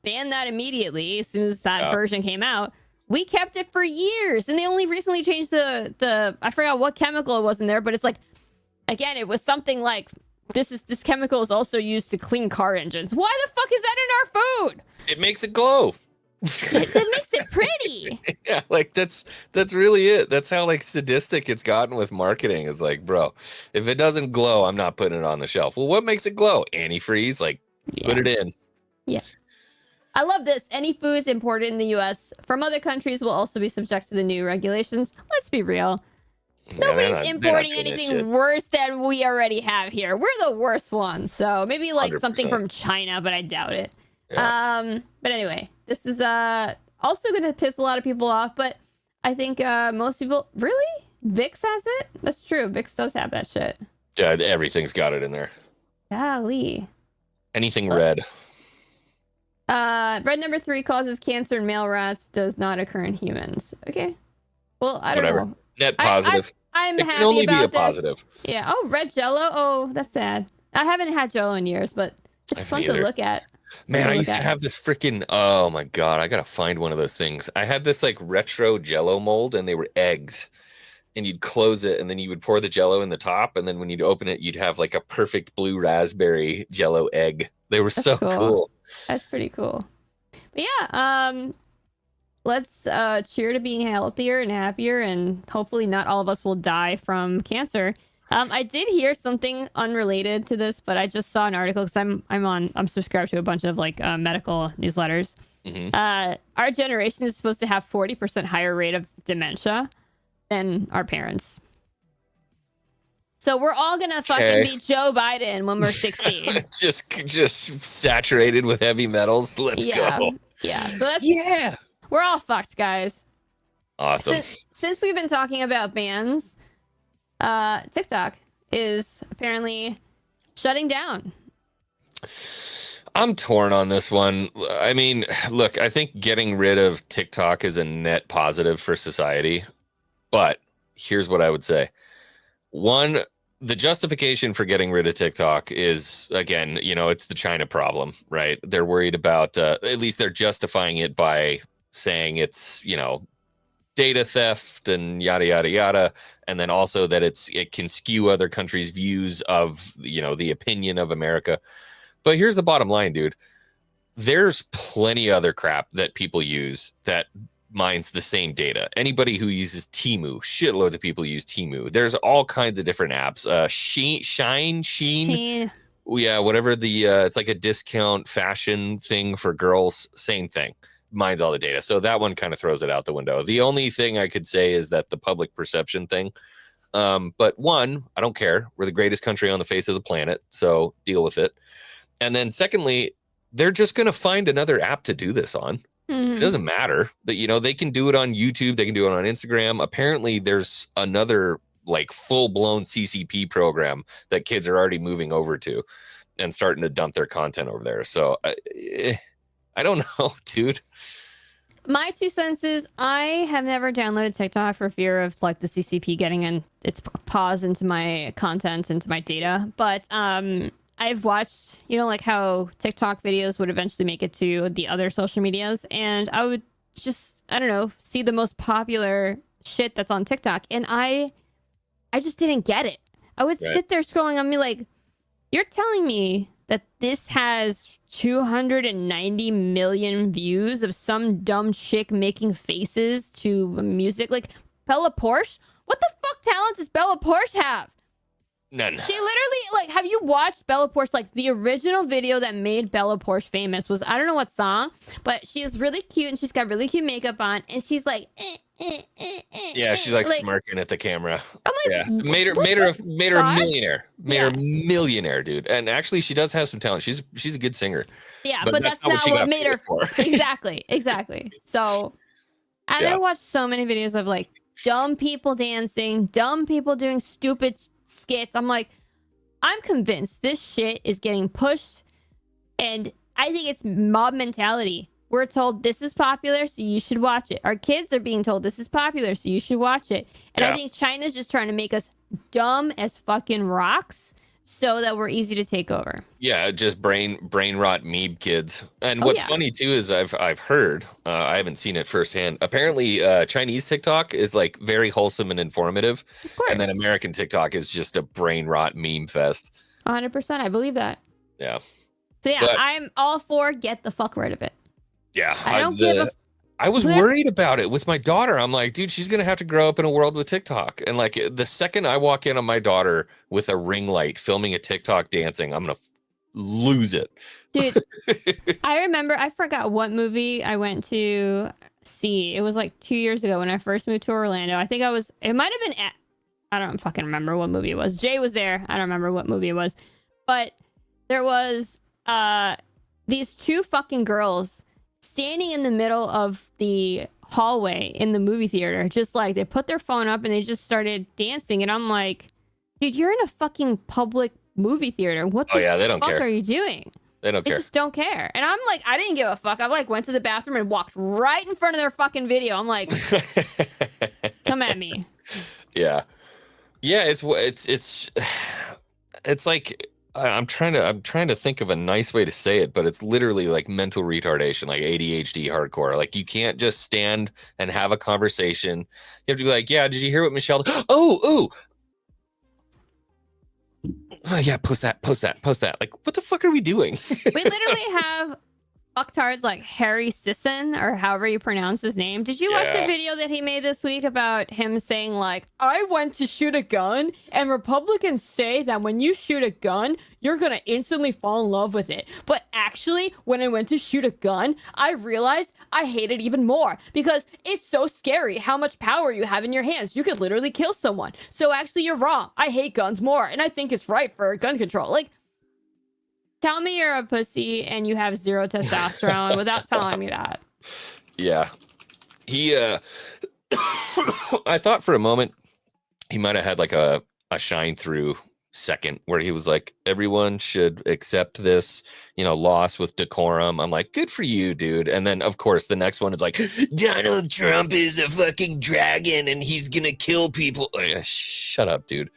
ban that immediately as soon as that version came out. We kept it for years, and they only recently changed the I forgot what chemical it was in there, but it's like, again, it was something like, this chemical is also used to clean car engines. Why the fuck is that in our food? It makes it glow. It makes it pretty. Yeah, like that's really it. That's how like sadistic it's gotten with marketing. Is like, bro, if it doesn't glow, I'm not putting it on the shelf. Well, what makes it glow? Antifreeze, like put it in. Yeah. I love this. Any foods imported in the U.S. from other countries will also be subject to the new regulations. Let's be real. Nobody's importing anything worse than we already have here. We're the worst ones. So maybe like 100%. Something from China, but I doubt it. Yeah. But anyway, this is also going to piss a lot of people off, but I think most people... Really? Vicks has it? That's true. Vicks does have that shit. Yeah, everything's got it in there. Golly. Anything red. Red number 3 causes cancer in male rats, does not occur in humans. Okay. Well, I don't know. Net positive. I'm It happy can only be about a this. positive. Yeah. Oh, red Jello. Oh, that's sad. I haven't had Jello in years, but it's fun to look at. Man, I used to have this freaking, oh my God, I gotta find one of those things. I had this like retro Jello mold and they were eggs. And you'd close it and then you would pour the Jello in the top. And then when you'd open it, you'd have like a perfect blue raspberry Jello egg. They were so cool. That's pretty cool. But yeah, let's cheer to being healthier and happier, and hopefully not all of us will die from cancer. I did hear something unrelated to this, but I just saw an article because I'm subscribed to a bunch of like medical newsletters. Our generation is supposed to have 40% higher rate of dementia than our parents. So we're all gonna fucking be Joe Biden when we're 60. just saturated with heavy metals. Let's go. Yeah. So that's yeah. We're all fucked, guys. Awesome. Since we've been talking about bans, TikTok is apparently shutting down. I'm torn on this one. I mean, look, I think getting rid of TikTok is a net positive for society. But here's what I would say. One, the justification for getting rid of TikTok is, again, it's the China problem, right? They're worried about, at least they're justifying it by saying it's, data theft and yada, yada, yada. And then also that it can skew other countries' views of, the opinion of America. But here's the bottom line, dude. There's plenty other crap that people use that mines the same data. Anybody who uses Temu, shitloads of people use Temu. There's all kinds of different apps. Sheen. Yeah, whatever it's like a discount fashion thing for girls. Same thing. Mines all the data. So that one kind of throws it out the window. The only thing I could say is that the public perception thing. But one, I don't care. We're the greatest country on the face of the planet, so deal with it. And then secondly, they're just going to find another app to do this on. It doesn't matter that, they can do it on YouTube. They can do it on Instagram. Apparently there's another like full blown CCP program that kids are already moving over to and starting to dump their content over there. So I don't know, dude. My 2 cents is I have never downloaded TikTok for fear of like the CCP getting in its paws into my content, into my data. But I've watched, like how TikTok videos would eventually make it to the other social medias. And I would just, I don't know, see the most popular shit that's on TikTok. And I just didn't get it. I would sit there scrolling on me like, you're telling me that this has 290 million views of some dumb chick making faces to music? Like Bella Porsche? What the fuck talent does Bella Porsche have? None. She literally, have you watched Bella Porsche? Like, the original video that made Bella Porsche famous was, I don't know what song, but she is really cute and she's got really cute makeup on, and she's like, yeah, she's like smirking at the camera. I'm like, yeah, made her a millionaire. Made her a millionaire, dude. And actually, she does have some talent. She's a good singer. Yeah, but that's not what made her. Exactly. So, I watched so many videos of like dumb people dancing, dumb people doing stupid skits. I'm like, I'm convinced this shit is getting pushed, and I think it's mob mentality. We're told this is popular, so you should watch it. Our kids are being told this is popular, so you should watch it. And I think China's just trying to make us dumb as fucking rocks so that we're easy to take over. Yeah, just brain rot meeb kids. And what's funny too is I've heard, I haven't seen it firsthand. Apparently, Chinese TikTok is like very wholesome and informative, of course. And then American TikTok is just a brain rot meme fest. 100%, I believe that. Yeah. So I'm all for get the fuck rid of it. Yeah, I don't give a. I was worried about it with my daughter. I'm like, dude, she's gonna have to grow up in a world with TikTok. And like the second I walk in on my daughter with a ring light filming a TikTok dancing, I'm gonna lose it. Dude, I remember, I forgot what movie I went to see. It was like 2 years ago when I first moved to Orlando. I think it might have been I don't fucking remember what movie it was. Jay was there. I don't remember what movie it was. But there was these 2 fucking girls standing in the middle of the hallway in the movie theater, just like they put their phone up and they just started dancing. And I'm like, dude, you're in a fucking public movie theater. What the they don't fuck care. are you doing? They don't care. They just don't care. And I'm like, I didn't give a fuck. I like went to the bathroom and walked right in front of their fucking video. I'm like, come at me. Yeah. Yeah, it's like I'm trying to think of a nice way to say it, but it's literally like mental retardation, like ADHD hardcore. Like you can't just stand and have a conversation. You have to be like, yeah, did you hear what Michelle? Oh, yeah, post that. Like, what the fuck are we doing? We literally have fucktards like Harry Sisson, or however you pronounce his name. Did you watch the video that he made this week about him saying like, I went to shoot a gun and Republicans say that when you shoot a gun, you're gonna instantly fall in love with it. But actually, when I went to shoot a gun, I realized I hate it even more because it's so scary how much power you have in your hands. You could literally kill someone. So actually, you're wrong. I hate guns more, and I think it's right for gun control. Like, tell me you're a pussy and you have zero testosterone without telling me that. Yeah. He, I thought for a moment he might have had like a shine through second where he was like, everyone should accept this, loss with decorum. I'm like, good for you, dude. And then, of course, the next one is like, Donald Trump is a fucking dragon and he's going to kill people. Shut up, dude.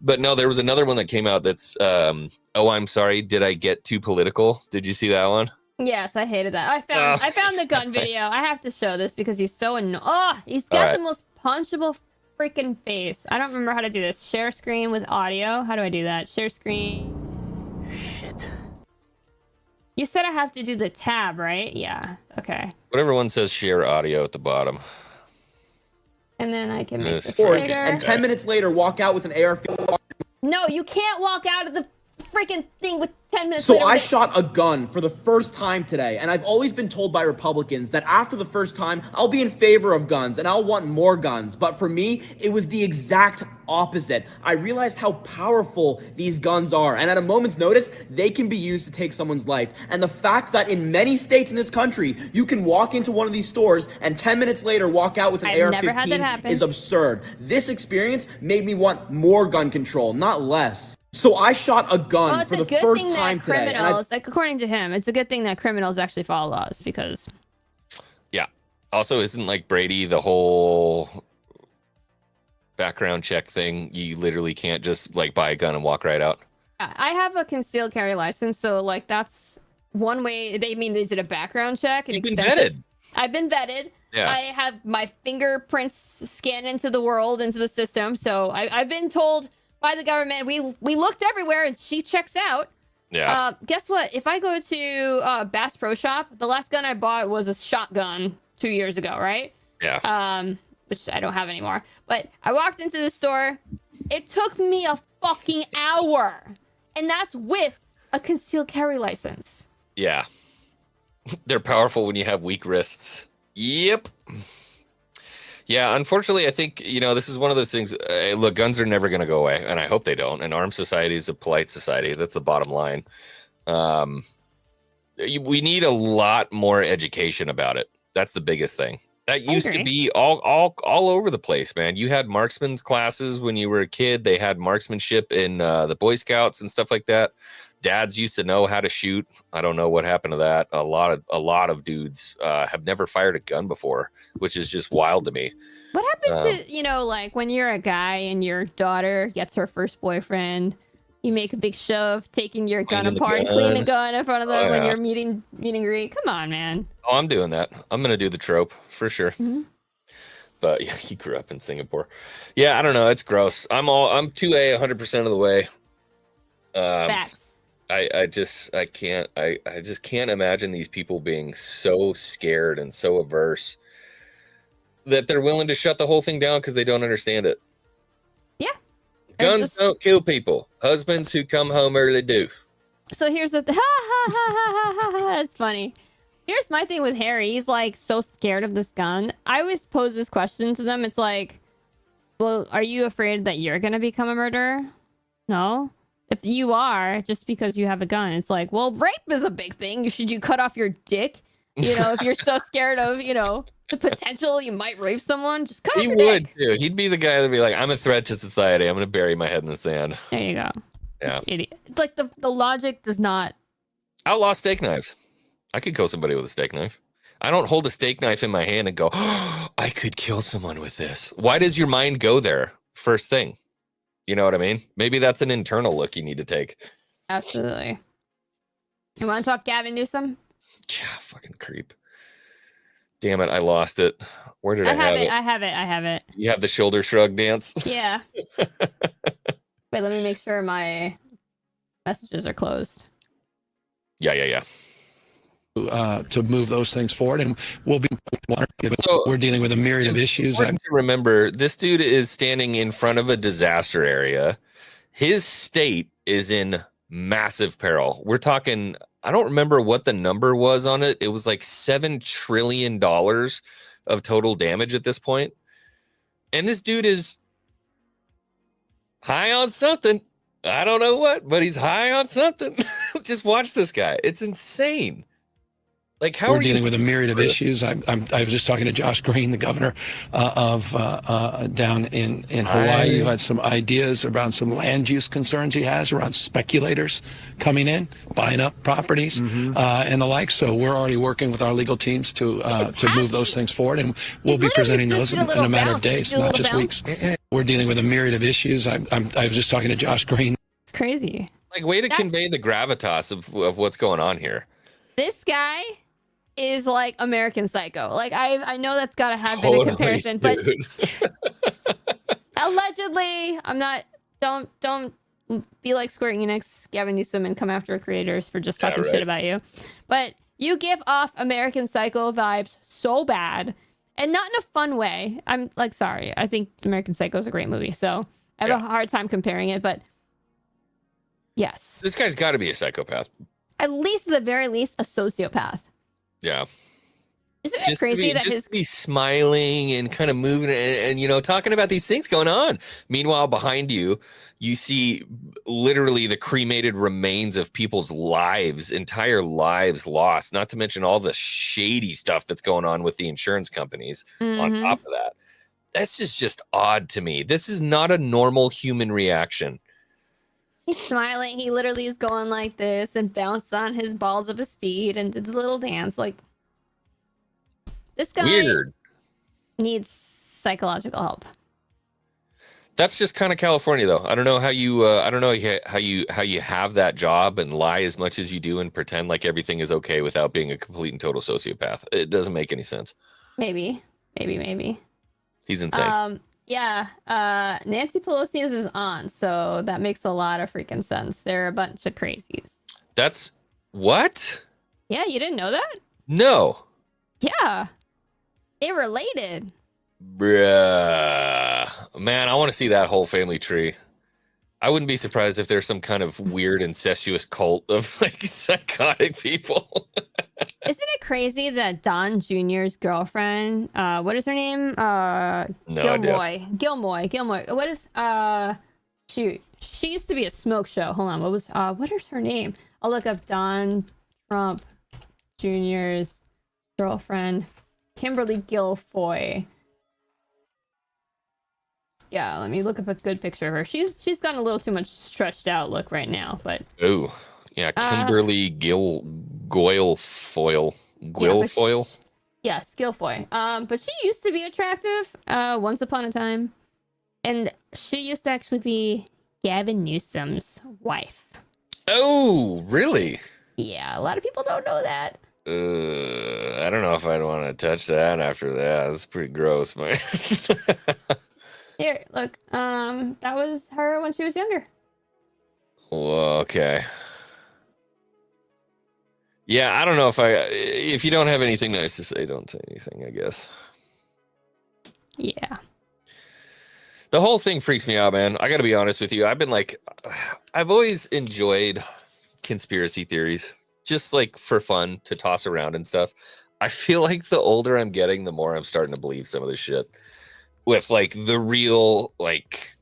But no, there was another one that came out that's, oh, I'm sorry, did I get too political? Did you see that one? Yes, I hated that. I found the gun video. I have to show this because he's so annoying. Oh, he's got the most punchable freaking face. I don't remember how to do this. Share screen with audio. How do I do that? Share screen. Shit. You said I have to do the tab, right? Yeah. Okay. Whatever one says share audio at the bottom. And then I can make this bigger. bigger. And 10 minutes later, walk out with an AR-15. No, you can't walk out of the freaking thing with 10 minutes So later. I shot a gun for the first time today, and I've always been told by Republicans that after the first time, I'll be in favor of guns and I'll want more guns. But for me, it was the exact opposite. I realized how powerful these guns are, and at a moment's notice, they can be used to take someone's life. And the fact that in many states in this country, you can walk into one of these stores and 10 minutes later walk out with an AR-15 is absurd. This experience made me want more gun control, not less. So I shot a gun for the first time today. Criminals, like according to him, it's a good thing that criminals actually follow laws because. Yeah. Also, isn't like Brady the whole background check thing? You literally can't just like buy a gun and walk right out. I have a concealed carry license, so like that's one way. They did a background check. You've been vetted. I've been vetted. Yeah. I have my fingerprints scanned into the world, into the system. So I've been told by the government, we looked everywhere and she checks out. Yeah. Guess what? If I go to Bass Pro Shop, the last gun I bought was a shotgun 2 years ago, right? Yeah. Which I don't have anymore. But I walked into the store. It took me a fucking hour. And that's with a concealed carry license. Yeah. They're powerful when you have weak wrists. Yep. Yeah, unfortunately, I think, this is one of those things. Look, guns are never going to go away, and I hope they don't. An armed society is a polite society. That's the bottom line. We need a lot more education about it. That's the biggest thing. That used to be all over the place, man. You had marksman's classes when you were a kid. They had marksmanship in the Boy Scouts and stuff like that. Dads used to know how to shoot. I don't know what happened to that. A lot of dudes have never fired a gun before, which is just wild to me. What happens to, like when you're a guy and your daughter gets her first boyfriend, you make a big show of taking your gun apart and cleaning the gun in front of them when you're meeting greet. Come on, man. Oh, I'm doing that. I'm going to do the trope for sure. Mm-hmm. But yeah, he grew up in Singapore. Yeah, I don't know. It's gross. I'm 2A 100% of the way. Facts. I just can't imagine these people being so scared and so averse that they're willing to shut the whole thing down because they don't understand it. Yeah. Guns don't kill people. Husbands who come home early do. So here's the that's funny. Here's my thing with Harry. He's like so scared of this gun. I always pose this question to them. It's like, well, are you afraid that you're going to become a murderer? No. If you are, just because you have a gun, it's like, well, rape is a big thing. Should you cut off your dick? If you're so scared of, the potential you might rape someone, just cut off your dick. He would, too. He'd be the guy that'd be like, I'm a threat to society. I'm going to bury my head in the sand. There you go. Yeah. Just idiot. It's like the logic does not. Outlaw steak knives. I could kill somebody with a steak knife. I don't hold a steak knife in my hand and go, oh, I could kill someone with this. Why does your mind go there first thing? You know what I mean? Maybe that's an internal look you need to take. Absolutely. You want to talk Gavin Newsom? Yeah, fucking creep. Damn it, I lost it. Where did I have it? I have it. You have the shoulder shrug dance? Yeah. Wait, let me make sure my messages are closed. Yeah. To move those things forward, and we'll be. So, we're dealing with a myriad of issues. To remember, this dude is standing in front of a disaster area. His state is in massive peril. We're talking. I don't remember what the number was on it. It was like $7 trillion of total damage at this point. And this dude is high on something. I don't know what, but he's high on something. Just watch this guy. It's insane. Like, how we're dealing with a myriad of issues. I was just talking to Josh Green, the governor of down in Hawaii, who had some ideas around some land use concerns he has around speculators coming in, buying up properties, and the like. So we're already working with our legal teams to move those things forward, and we'll be presenting those in a matter of days, not just weeks. We're dealing with a myriad of issues. I was just talking to Josh Green. It's crazy. Like, way to convey the gravitas of what's going on here. This guy is like American Psycho. Like, I know that's got to have been a comparison, but allegedly, I'm not. Don't be like Square Enix, Gavin Newsom, and come after creators for just talking shit about you. But you give off American Psycho vibes so bad, and not in a fun way. I'm like, sorry. I think American Psycho is a great movie, so I have a hard time comparing it. But yes, this guy's got to be a psychopath. At least, at the very least, a sociopath. Yeah. Isn't it crazy that just be smiling and kind of moving and you know, talking about these things going on. Meanwhile, behind you, you see literally the cremated remains of people's lives, entire lives lost, not to mention all the shady stuff that's going on with the insurance companies on top of that. That's just odd to me. This is not a normal human reaction. He's smiling. He literally is going like this and bounced on his balls of his feet and did the little dance. Like, this guy needs psychological help. That's just kind of California, though. I don't know how you. I don't know how you have that job and lie as much as you do and pretend like everything is okay without being a complete and total sociopath. It doesn't make any sense. Maybe. He's insane. Yeah, Nancy Pelosi is his aunt, so that makes a lot of freaking sense. They're a bunch of crazies. That's what? Yeah, you didn't know that? No. Yeah, they're related. Bruh. Man, I want to see that whole family tree. I wouldn't be surprised if there's some kind of weird incestuous cult of like psychotic people. Isn't it crazy that Don Jr.'s girlfriend, what is her name? Gilmoy. What is shoot. She used to be a smoke show. Hold on. What is her name? I'll look up Don Trump Jr.'s girlfriend. Kimberly Guilfoyle. Yeah, let me look up a good picture of her. She's got a little too much stretched out look right now, but oh yeah, Kimberly Guilfoyle. Yes, Guilfoyle. But she used to be attractive once upon a time, and she used to actually be Gavin Newsom's wife. Oh, really? Yeah, a lot of people don't know that. I don't know if I'd want to touch that after that. It's pretty gross, man. Here, look. That was her when she was younger. Well, okay. Yeah, I don't know if you don't have anything nice to say, don't say anything, I guess. Yeah. The whole thing freaks me out, man. I got to be honest with you. I've always enjoyed conspiracy theories, just like for fun to toss around and stuff. I feel like the older I'm getting, the more I'm starting to believe some of this shit. With like the real, like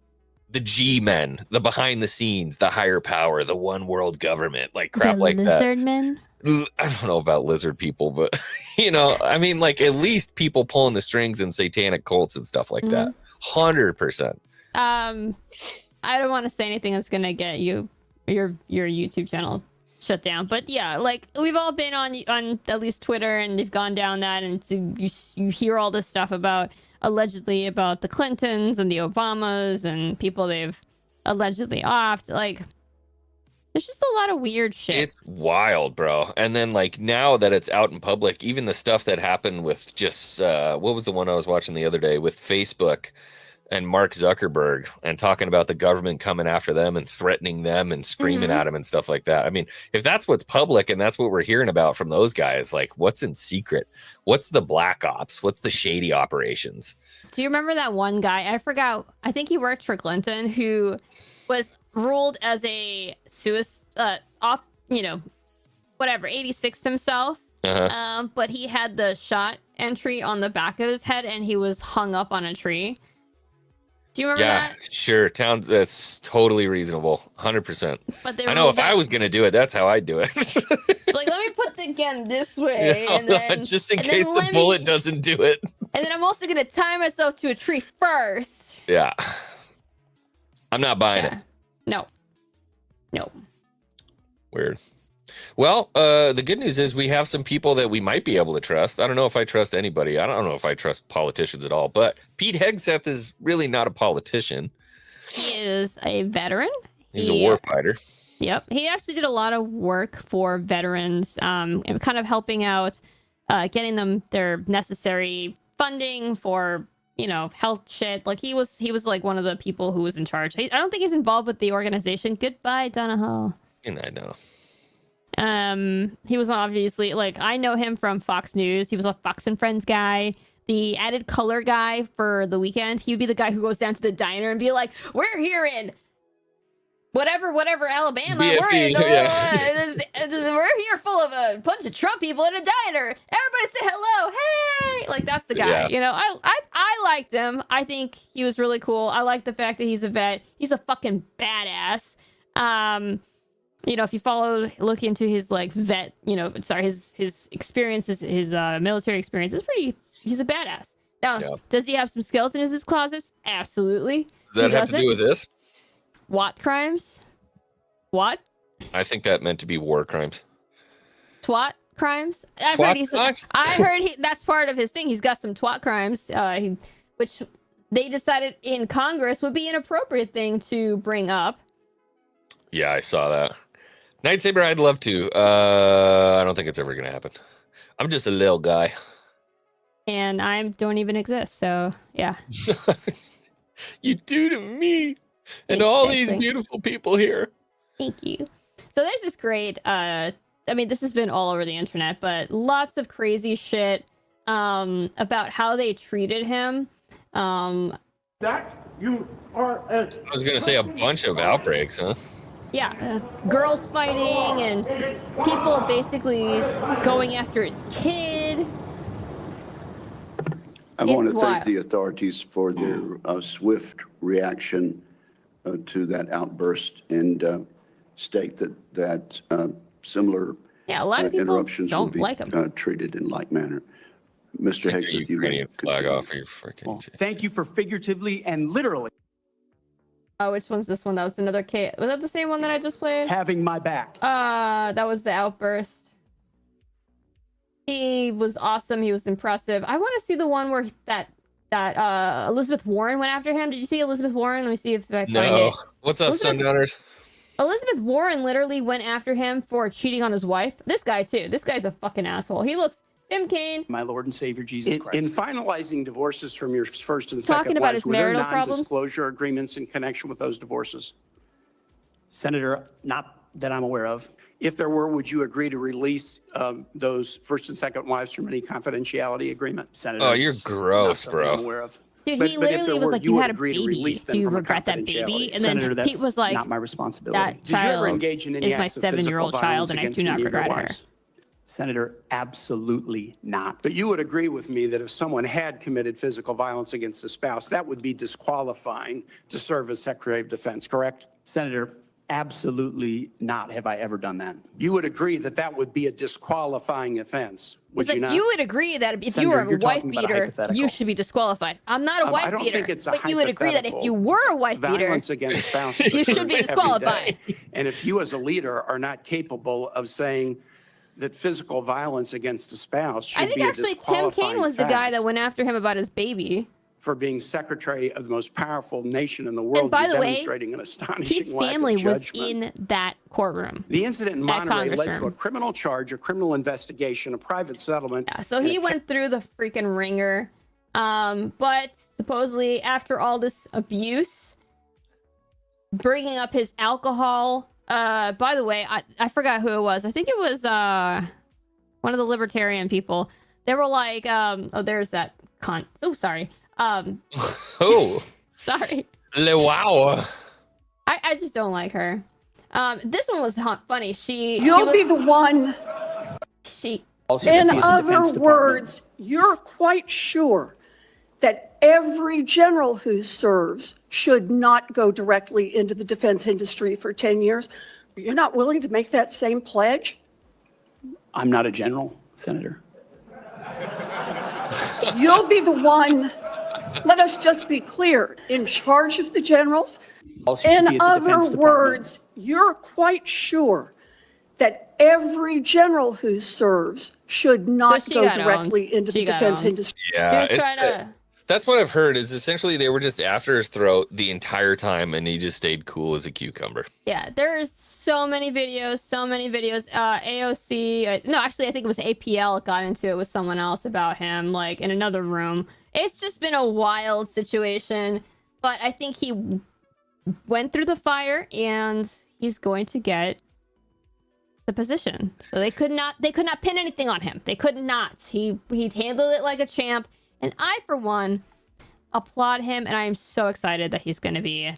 the G-men, the behind the scenes, the higher power, the one world government, like crap like that. Lizard men? I don't know about lizard people, but you know, I mean, like at least people pulling the strings and satanic cults and stuff like that. 100%. I don't want to say anything that's gonna get your YouTube channel shut down, but yeah, like we've all been on at least Twitter, and you've gone down that, and you hear all this stuff about allegedly about the Clintons and the Obamas and people they've allegedly off. Like, there's just a lot of weird shit. It's wild, bro. And then like now that it's out in public, even the stuff that happened with just what was the one I was watching the other day with Facebook and Mark Zuckerberg and talking about the government coming after them and threatening them and screaming at them and stuff like that. I mean, if that's what's public and that's what we're hearing about from those guys, like what's in secret? What's the black ops? What's the shady operations? Do you remember that one guy? I forgot. I think he worked for Clinton, who was ruled as a suicide, whatever, 86 himself. But he had the shot entry on the back of his head and he was hung up on a tree. Do you remember that? Yeah, sure. That's totally reasonable. 100%. But I know if I was going to do it, that's how I'd do it. It's like, let me put the gun this way. And then, just in case the bullet doesn't do it. And then I'm also going to tie myself to a tree first. Yeah. I'm not buying it. No. Weird. Well, the good news is we have some people that we might be able to trust. I don't know if I trust anybody. I don't know if I trust politicians at all. But Pete Hegseth is really not a politician. He is a veteran. He's a war fighter. Yep. He actually did a lot of work for veterans, and kind of helping out, getting them their necessary funding for, health shit. Like he was like one of the people who was in charge. I don't think he's involved with the organization. Goodbye, Donahoe. And I know. He was obviously, like, I know him from Fox News. He was a Fox and Friends guy, the added color guy for The Weeknd. He would be the guy who goes down to the diner and be like, we're here in whatever Alabama. BFE, We're here full of a bunch of Trump people in a diner. Everybody say hello. Hey, like, that's the guy. I liked him. I think he was really cool. I like the fact that he's a vet. He's a fucking badass. If you look into his like vet, his experiences, his military experience is he's a badass. Now, does he have some skeletons in his closets? Absolutely. Does that have to do with this? What crimes? What? I think that meant to be war crimes. Twat crimes? I heard that's part of his thing. He's got some twat crimes, which they decided in Congress would be an appropriate thing to bring up. Yeah, I saw that. Nightsaber, I'd love to. I don't think it's ever going to happen. I'm just a little guy. And I don't even exist, so yeah. You do to me and all these beautiful people here. Thank you. So there's this great, this has been all over the internet, but lots of crazy shit about how they treated him. That you are. I was going to say a bunch of outbreaks, huh? Yeah, girls fighting and people basically going after his kid. I want to thank the authorities for their swift reaction to that outburst and state that similar a lot of people interruptions don't will be like him. treated in like manner. Mr. Hegseth, you Ukrainian flag off your freaking. Thank you for figuratively and literally. Oh, which one's this one? That was another K. Was that the same one that I just played? Having my back. That was the outburst. He was awesome. He was impressive. I want to see the one where that Elizabeth Warren went after him. Did you see Elizabeth Warren? Let me see if I find it. What's up, Sundowners? Elizabeth Warren literally went after him for cheating on his wife. This guy too. This guy's a fucking asshole. He looks Tim Kaine. My Lord and Savior Jesus Christ. In finalizing divorces from your first and Talking second about wives, his marital were there problems? non-disclosure agreements in connection with those divorces? Senator, not that I'm aware of. If there were, would you agree to release those first and second wives from any confidentiality agreement? Senator, Oh, you're gross, Not something I'm bro. aware of. Dude, But- he but if literally there was were, like, you you would had a agree to baby. release them Do you from a regret that baby? confidentiality. And then Senator, Pete that's was like, not my responsibility. that Did you ever child engage in any is my acts of physical 7-year-old child, violence and I against do not any of your regret her. wives? Senator, absolutely not. But you would agree with me that if someone had committed physical violence against a spouse, that would be disqualifying to serve as Secretary of Defense, correct? Senator, absolutely not have I ever done that. You would agree that that would be a disqualifying offense, would It's you like not? you would agree that if you Senator, were a you're wife talking about a beater, hypothetical. you should be disqualified. I'm not a I wife don't beater, think it's a but you would agree that if you hypothetical. were a wife beater, Violence against spouses you should be occurs every disqualified. day. And if you as a leader are not capable of saying that physical violence against a spouse should I think be a actually Tim disqualifying Kaine was the guy fact, that went after him about his baby. for being secretary of the most powerful nation in the world. And by the way, demonstrating an astonishing his lack family of was judgment. in that courtroom. The incident in at Monterey Congress led to a room. criminal charge, a criminal investigation, a private settlement. Yeah, so he went through the freaking ringer. But supposedly after all this abuse, bringing up his alcohol. By the way, I forgot who it was. I think it was one of the libertarian people. They were like, oh, there's that cunt. Oh, sorry. Oh. Sorry. Wow. I just don't like her. This one was funny. You'll be the one. In other words, you're quite sure that every general who serves should not go directly into the defense industry for 10 years. You're not willing to make that same pledge? I'm not a general, Senator. You'll be the one, let us just be clear, in charge of the generals. In other words, you're quite sure that every general who serves should not go directly into the defense industry. Yeah, that's what I've heard, is essentially they were just after his throat the entire time, and he just stayed cool as a cucumber. Yeah, there's so many videos. AOC, no, actually, I think it was APL got into it with someone else about him, like in another room. It's just been a wild situation, but I think he went through the fire, and he's going to get the position. So they could not pin anything on him. They could not. He handled it like a champ. And I, for one, applaud him, and I am so excited that he's going to be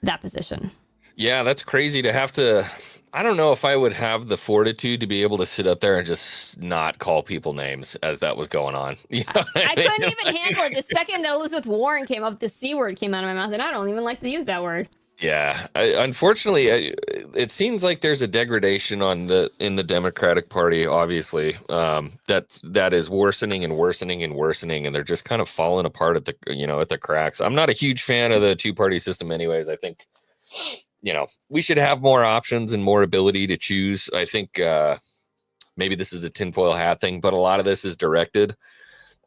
that position. Yeah, that's crazy to have to. I don't know if I would have the fortitude to be able to sit up there and just not call people names as that was going on. You know I couldn't even handle it. The second that Elizabeth Warren came up, the C word came out of my mouth, and I don't even like to use that word. Yeah, unfortunately, it seems like there's a degradation in the Democratic Party. Obviously, that is worsening and worsening and worsening, and they're just kind of falling apart at the cracks. I'm not a huge fan of the two-party system, anyways. I think we should have more options and more ability to choose. I think maybe this is a tinfoil hat thing, but a lot of this is directed.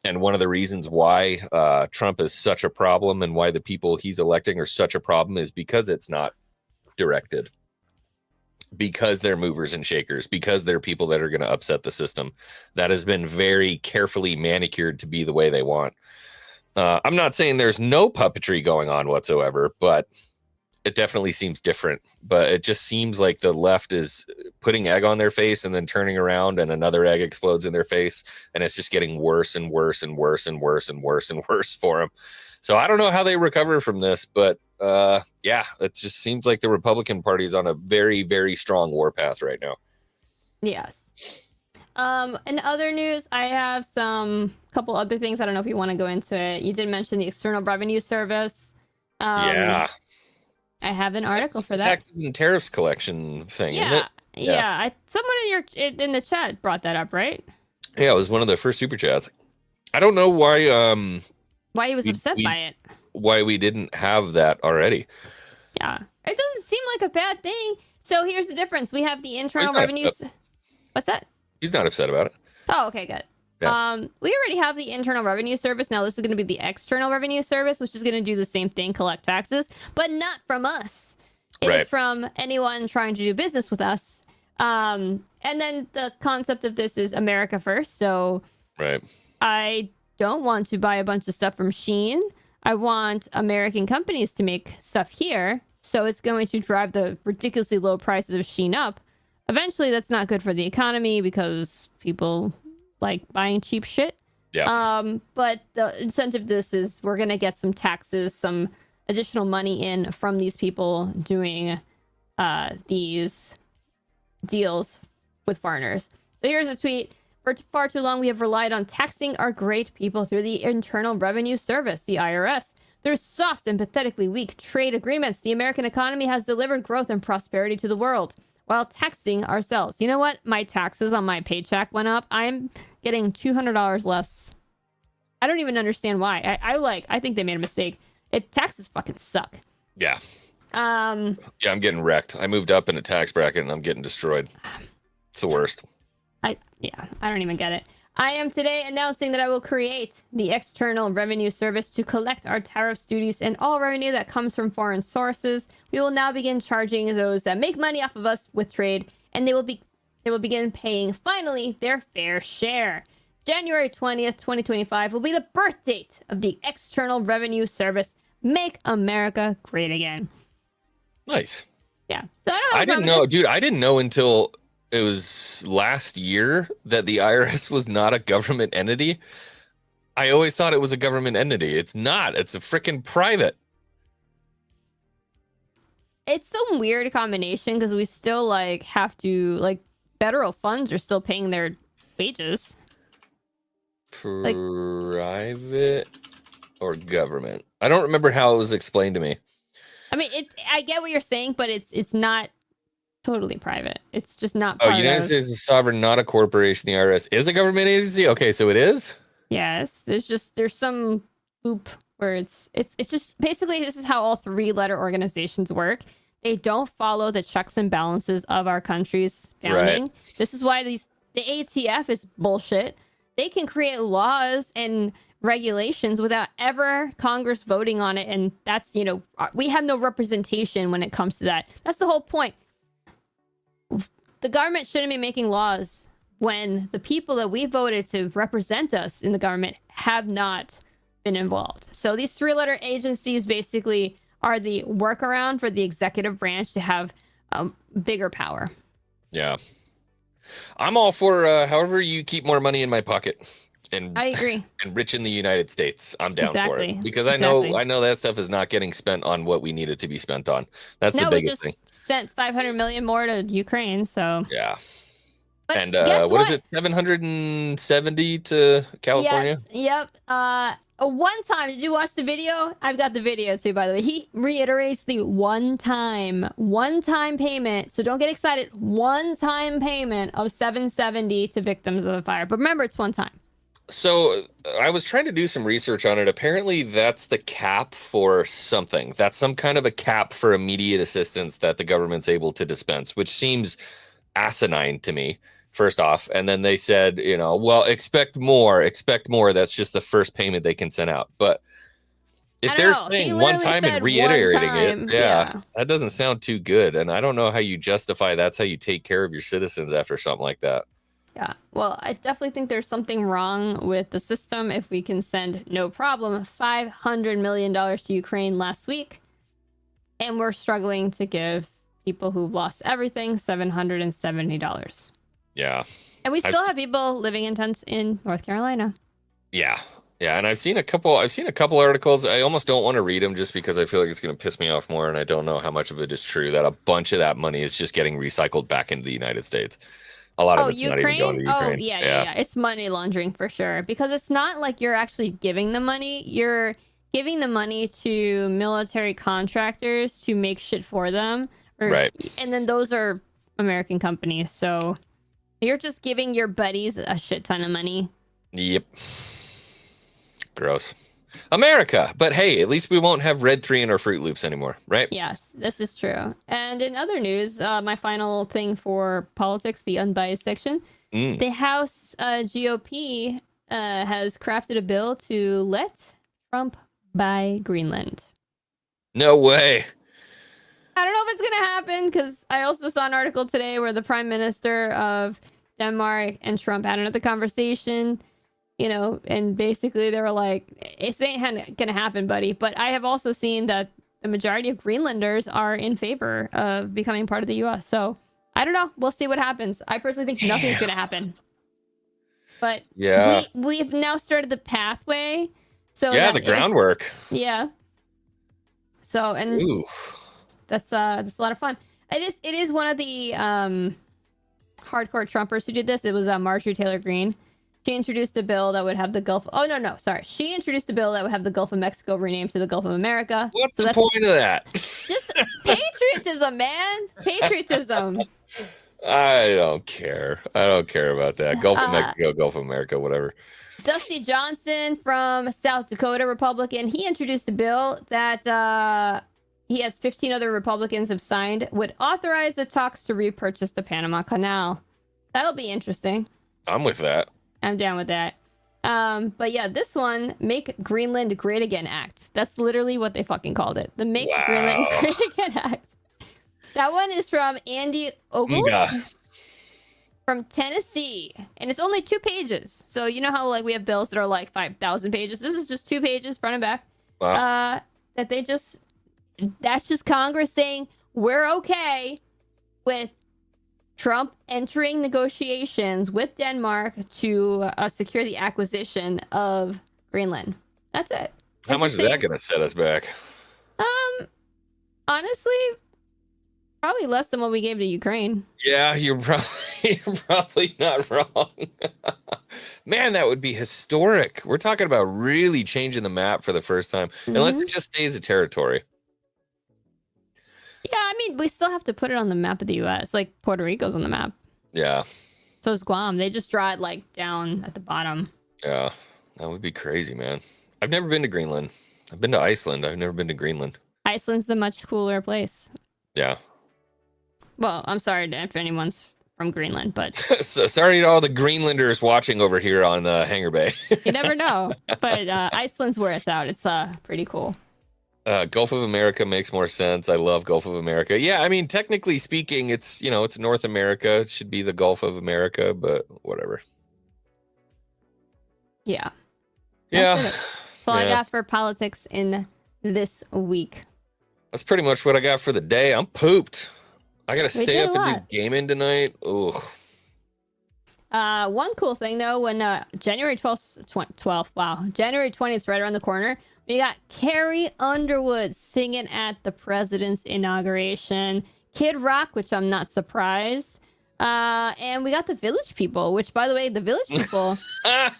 And one of the reasons why Trump is such a problem and why the people he's electing are such a problem is because it's not directed, because they're movers and shakers, because they're people that are going to upset the system that has been very carefully manicured to be the way they want. I'm not saying there's no puppetry going on whatsoever, but it definitely seems different. But it just seems like the left is putting egg on their face and then turning around and another egg explodes in their face. And it's just getting worse and worse and worse and worse and worse and worse for them. So I don't know how they recover from this, but yeah, it just seems like the Republican Party is on a very, very strong warpath right now. Yes. In other news, I have couple other things. I don't know if you want to go into it. You did mention the External Revenue Service. Yeah. I have an article for that. Taxes and tariffs collection thing, isn't it? Yeah. Someone in the chat brought that up, right? Yeah, it was one of the first super chats. I don't know why he was upset by it. Why we didn't have that already. Yeah. It doesn't seem like a bad thing. So here's the difference. We have the internal revenues. What's that? He's not upset about it. Oh, okay, good. Yeah. We already have the Internal Revenue Service. Now this is going to be the External Revenue Service, which is going to do the same thing, collect taxes, but not from us. It is from anyone trying to do business with us. And then the concept of this is America first. So I don't want to buy a bunch of stuff from Shein. I want American companies to make stuff here. So it's going to drive the ridiculously low prices of Shein up. Eventually, that's not good for the economy because people like buying cheap shit. Yeah. But the incentive of this is we're going to get some taxes, some additional money in from these people doing these deals with foreigners. So here's a tweet. For far too long, we have relied on taxing our great people through the Internal Revenue Service, the IRS. Through soft and pathetically weak trade agreements, the American economy has delivered growth and prosperity to the world while taxing ourselves. You know what? My taxes on my paycheck went up. I'm getting $200 less. I don't even understand why. I think they made a mistake. Taxes fucking suck. Yeah. Yeah, I'm getting wrecked. I moved up in a tax bracket and I'm getting destroyed. It's the worst. I don't even get it. I am today announcing that I will create the External Revenue Service to collect our tariffs, duties, and all revenue that comes from foreign sources. We will now begin charging those that make money off of us with trade, and they will begin paying, finally, their fair share. January 20th, 2025 will be the birth date of the External Revenue Service. Make America great again. Nice. Yeah. So I didn't know, dude. I didn't know until it was last year that the IRS was not a government entity. I always thought it was a government entity. It's not. It's a freaking private. It's some weird combination because we still like have to like federal funds are still paying their wages. Private or government? I don't remember how it was explained to me. I mean, I get what you're saying, but it's not totally private. It's just not. Oh, United States is a sovereign, not a corporation. The IRS is a government agency. Okay, so it is. Yes, there's some loop where it's just basically this is how all 3-letter organizations work. They don't follow the checks and balances of our country's founding. Right. This is why the ATF is bullshit. They can create laws and regulations without ever Congress voting on it, and that's, you know, we have no representation when it comes to that. That's the whole point. The government shouldn't be making laws when the people that we voted to represent us in the government have not been involved. So these 3-letter agencies basically are the workaround for the executive branch to have bigger power. Yeah. I'm all for however you keep more money in my pocket. And I agree. And rich in the United States. I'm down for it. Because I know that stuff is not getting spent on what we need it to be spent on. That's the biggest thing. We just sent $500 million more to Ukraine, so yeah. But and what is it? 770 to California? Yes, yep. One time, did you watch the video? I've got the video too, by the way. He reiterates the one-time payment. So don't get excited. One-time payment of 770 to victims of the fire. But remember, it's one time. So I was trying to do some research on it. Apparently, that's the cap for something. That's some kind of a cap for immediate assistance that the government's able to dispense, which seems asinine to me, first off. And then they said, you know, well, expect more. That's just the first payment they can send out. But if they're saying one time and reiterating it, yeah, that doesn't sound too good. And I don't know how you justify that's how you take care of your citizens after something like that. Yeah, well, I definitely think there's something wrong with the system if we can send, no problem, $500 million to Ukraine last week, and we're struggling to give people who've lost everything $770. Yeah. And we still have people living in tents in North Carolina. Yeah. Yeah, and I've seen a couple articles. I almost don't want to read them just because I feel like it's going to piss me off more, and I don't know how much of it is true, that a bunch of that money is just getting recycled back into the United States. A lot of it's not even going to Ukraine. Oh, yeah. It's money laundering for sure. Because it's not like you're actually giving the money. You're giving the money to military contractors to make shit for them. Right. And then those are American companies. So you're just giving your buddies a shit ton of money. Yep. Gross. America. But hey, at least we won't have Red 3 in our Fruit Loops anymore, right? Yes, this is true. And in other news, my final thing for politics, the unbiased section, the House GOP has crafted a bill to let Trump buy Greenland. No way. I don't know if it's going to happen, because I also saw an article today where the Prime Minister of Denmark and Trump had another conversation. You know, and basically they were like, it ain't gonna happen, buddy. But I have also seen that the majority of Greenlanders are in favor of becoming part of the U.S. So I don't know. We'll see what happens. I personally think nothing's gonna happen. But yeah, we've now started the pathway. So yeah, the groundwork. Yeah. So and that's a lot of fun. It is one of the hardcore Trumpers who did this. It was Marjorie Taylor Greene. She introduced a bill that would have the Gulf... Oh, no, sorry. She introduced a bill that would have the Gulf of Mexico renamed to the Gulf of America. What's the point of that? Just patriotism, man. Patriotism. I don't care. I don't care about that. Gulf of Mexico, Gulf of America, whatever. Dusty Johnson from South Dakota, Republican, he introduced a bill that he has 15 other Republicans have signed, would authorize the talks to repurchase the Panama Canal. That'll be interesting. I'm with that. I'm down with that. But yeah, this one, Make Greenland Great Again Act. That's literally what they fucking called it. The Make Greenland Great Again Act. That one is from Andy Ogle from Tennessee. And it's only 2 pages. So you know how like we have bills that are like 5,000 pages? This is just 2 pages, front and back. Wow. That's just Congress saying we're okay with Trump entering negotiations with Denmark to secure the acquisition of Greenland. That's it. How much is that going to set us back? Honestly, probably less than what we gave to Ukraine. Yeah, you're probably not wrong. Man, that would be historic. We're talking about really changing the map for the first time, unless it just stays a territory. Yeah, I mean, we still have to put it on the map of the U.S. Like Puerto Rico's on the map. Yeah. So is Guam. They just draw it like down at the bottom. Yeah, that would be crazy, man. I've never been to Greenland. I've been to Iceland. I've never been to Greenland. Iceland's the much cooler place. Yeah. Well, I'm sorry if anyone's from Greenland, but So, sorry to all the Greenlanders watching over here on Hanger Bay. you never know. But Iceland's where it's out. It's pretty cool. Gulf of America makes more sense. I love Gulf of America. Yeah, I mean, technically speaking, it's it's North America. It should be the Gulf of America, but whatever. Yeah. Yeah. That's all I got for politics in this week. That's pretty much what I got for the day. I'm pooped. I gotta stay up and do gaming tonight. Ugh. One cool thing though, when January 20th is right around the corner. We got Carrie Underwood singing at the president's inauguration. Kid Rock, which I'm not surprised. And we got the Village People, which, by the way, the Village People got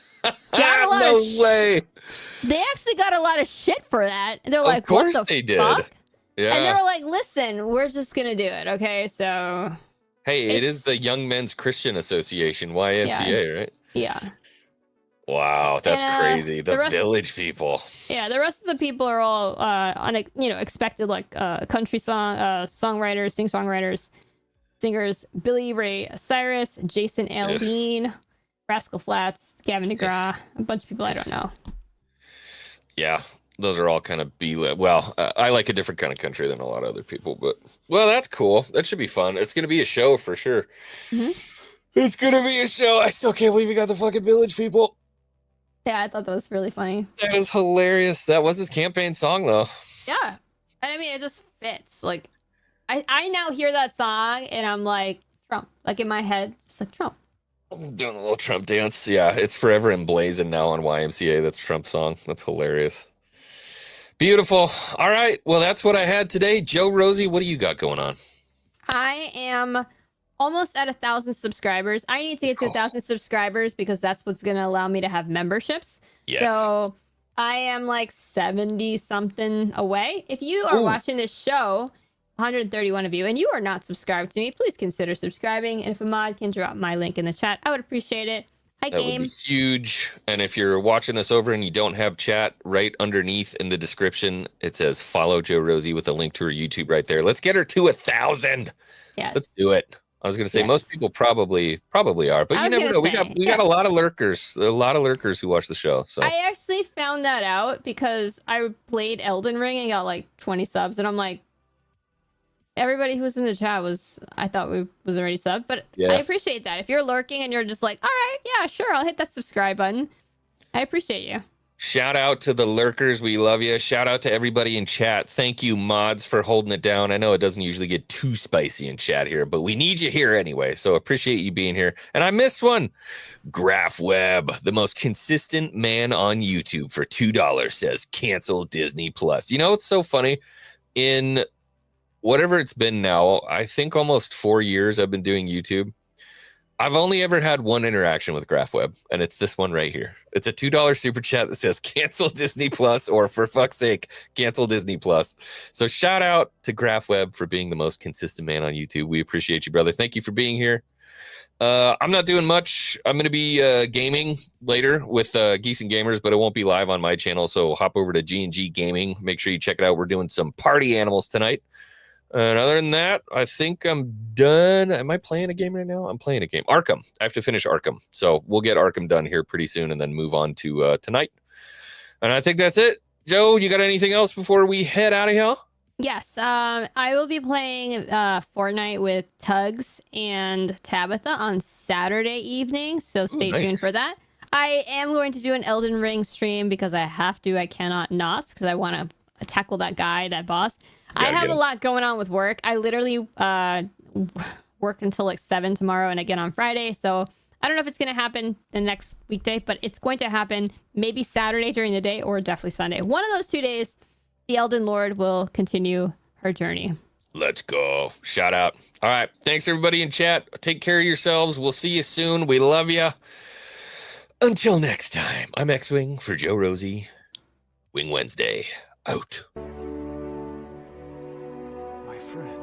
a lot no of way. They actually got a lot of shit for that. And they're like, of course what the they fuck? did. Yeah. And they were like, listen, we're just going to do it. Okay, so... Hey, it is the Young Men's Christian Association, YMCA, right? Yeah. Wow, that's crazy. The Village People. Yeah, the rest of the people are all expected like country songwriters, singers, Billy Ray Cyrus, Jason Aldean, Rascal Flatts, Gavin DeGraw, a bunch of people I don't know. Yeah, those are all kind of I like a different kind of country than a lot of other people, but that's cool. That should be fun. It's gonna be a show for sure. It's gonna be a show. I still can't believe we got the fucking Village People. Yeah, I thought that was really funny. That is hilarious. That was his campaign song, though. Yeah. And I mean, it just fits. Like, I now hear that song, and I'm like, Trump. Like, in my head, just like, Trump. I'm doing a little Trump dance. Yeah, it's forever emblazoned now on YMCA. That's Trump's song. That's hilarious. Beautiful. All right. Well, that's what I had today. JoRosie, what do you got going on? I am... almost at 1,000 subscribers. I need to get to 1,000 subscribers because that's what's going to allow me to have memberships. Yes. So I am like 70 something away. If you are watching this show, 131 of you, and you are not subscribed to me, please consider subscribing. And if a mod can drop my link in the chat, I would appreciate it. That would be huge. And if you're watching this over and you don't have chat, right underneath in the description, it says follow JoRosie with a link to her YouTube right there. Let's get her to 1,000. Yeah. Let's do it. I was going to say most people probably are, but you never know. We got a lot of lurkers, who watch the show. So I actually found that out because I played Elden Ring and got like 20 subs, and I'm like, everybody who was in the chat was already subbed, but I appreciate that. If you're lurking and you're just like, all right, yeah, sure, I'll hit that subscribe button. I appreciate you. Shout out to the lurkers. We love you. Shout out to everybody in chat. Thank you, mods, for holding it down. I know it doesn't usually get too spicy in chat here, but we need you here anyway. So appreciate you being here. And I missed one. Graph Webb, the most consistent man on YouTube for $2 says cancel Disney Plus. You know, it's so funny. In whatever it's been now, I think almost 4 years I've been doing YouTube. I've only ever had one interaction with Graph Webb, and it's this one right here. It's a $2 super chat that says cancel Disney Plus, or for fuck's sake, cancel Disney Plus. So shout out to Graph Webb for being the most consistent man on YouTube. We appreciate you, brother. Thank you for being here. I'm not doing much. I'm going to be gaming later with Geese and Gamers, but it won't be live on my channel. So hop over to G&G Gaming. Make sure you check it out. We're doing some party animals tonight. And other than that, I think I'm done. Am I playing a game right now? I'm playing a game. Arkham. I have to finish Arkham. So we'll get Arkham done here pretty soon and then move on to tonight. And I think that's it. Joe, you got anything else before we head out of here? Yes, I will be playing Fortnite with Tugs and Tabitha on Saturday evening, so stay tuned for that. I am going to do an Elden Ring stream because I have to. I cannot not, because I want to tackle that guy, that boss. I have a lot going on with work. I literally work until like 7 tomorrow and again on Friday, so I don't know if it's going to happen the next weekday, but it's going to happen maybe Saturday during the day or definitely Sunday. One of those 2 days, the Elden Lord will continue her journey. Let's go. Shout out. All right. Thanks, everybody in chat. Take care of yourselves. We'll see you soon. We love you. Until next time, I'm X-Wing for JoRosie. Wing Wednesday. Out. My friend.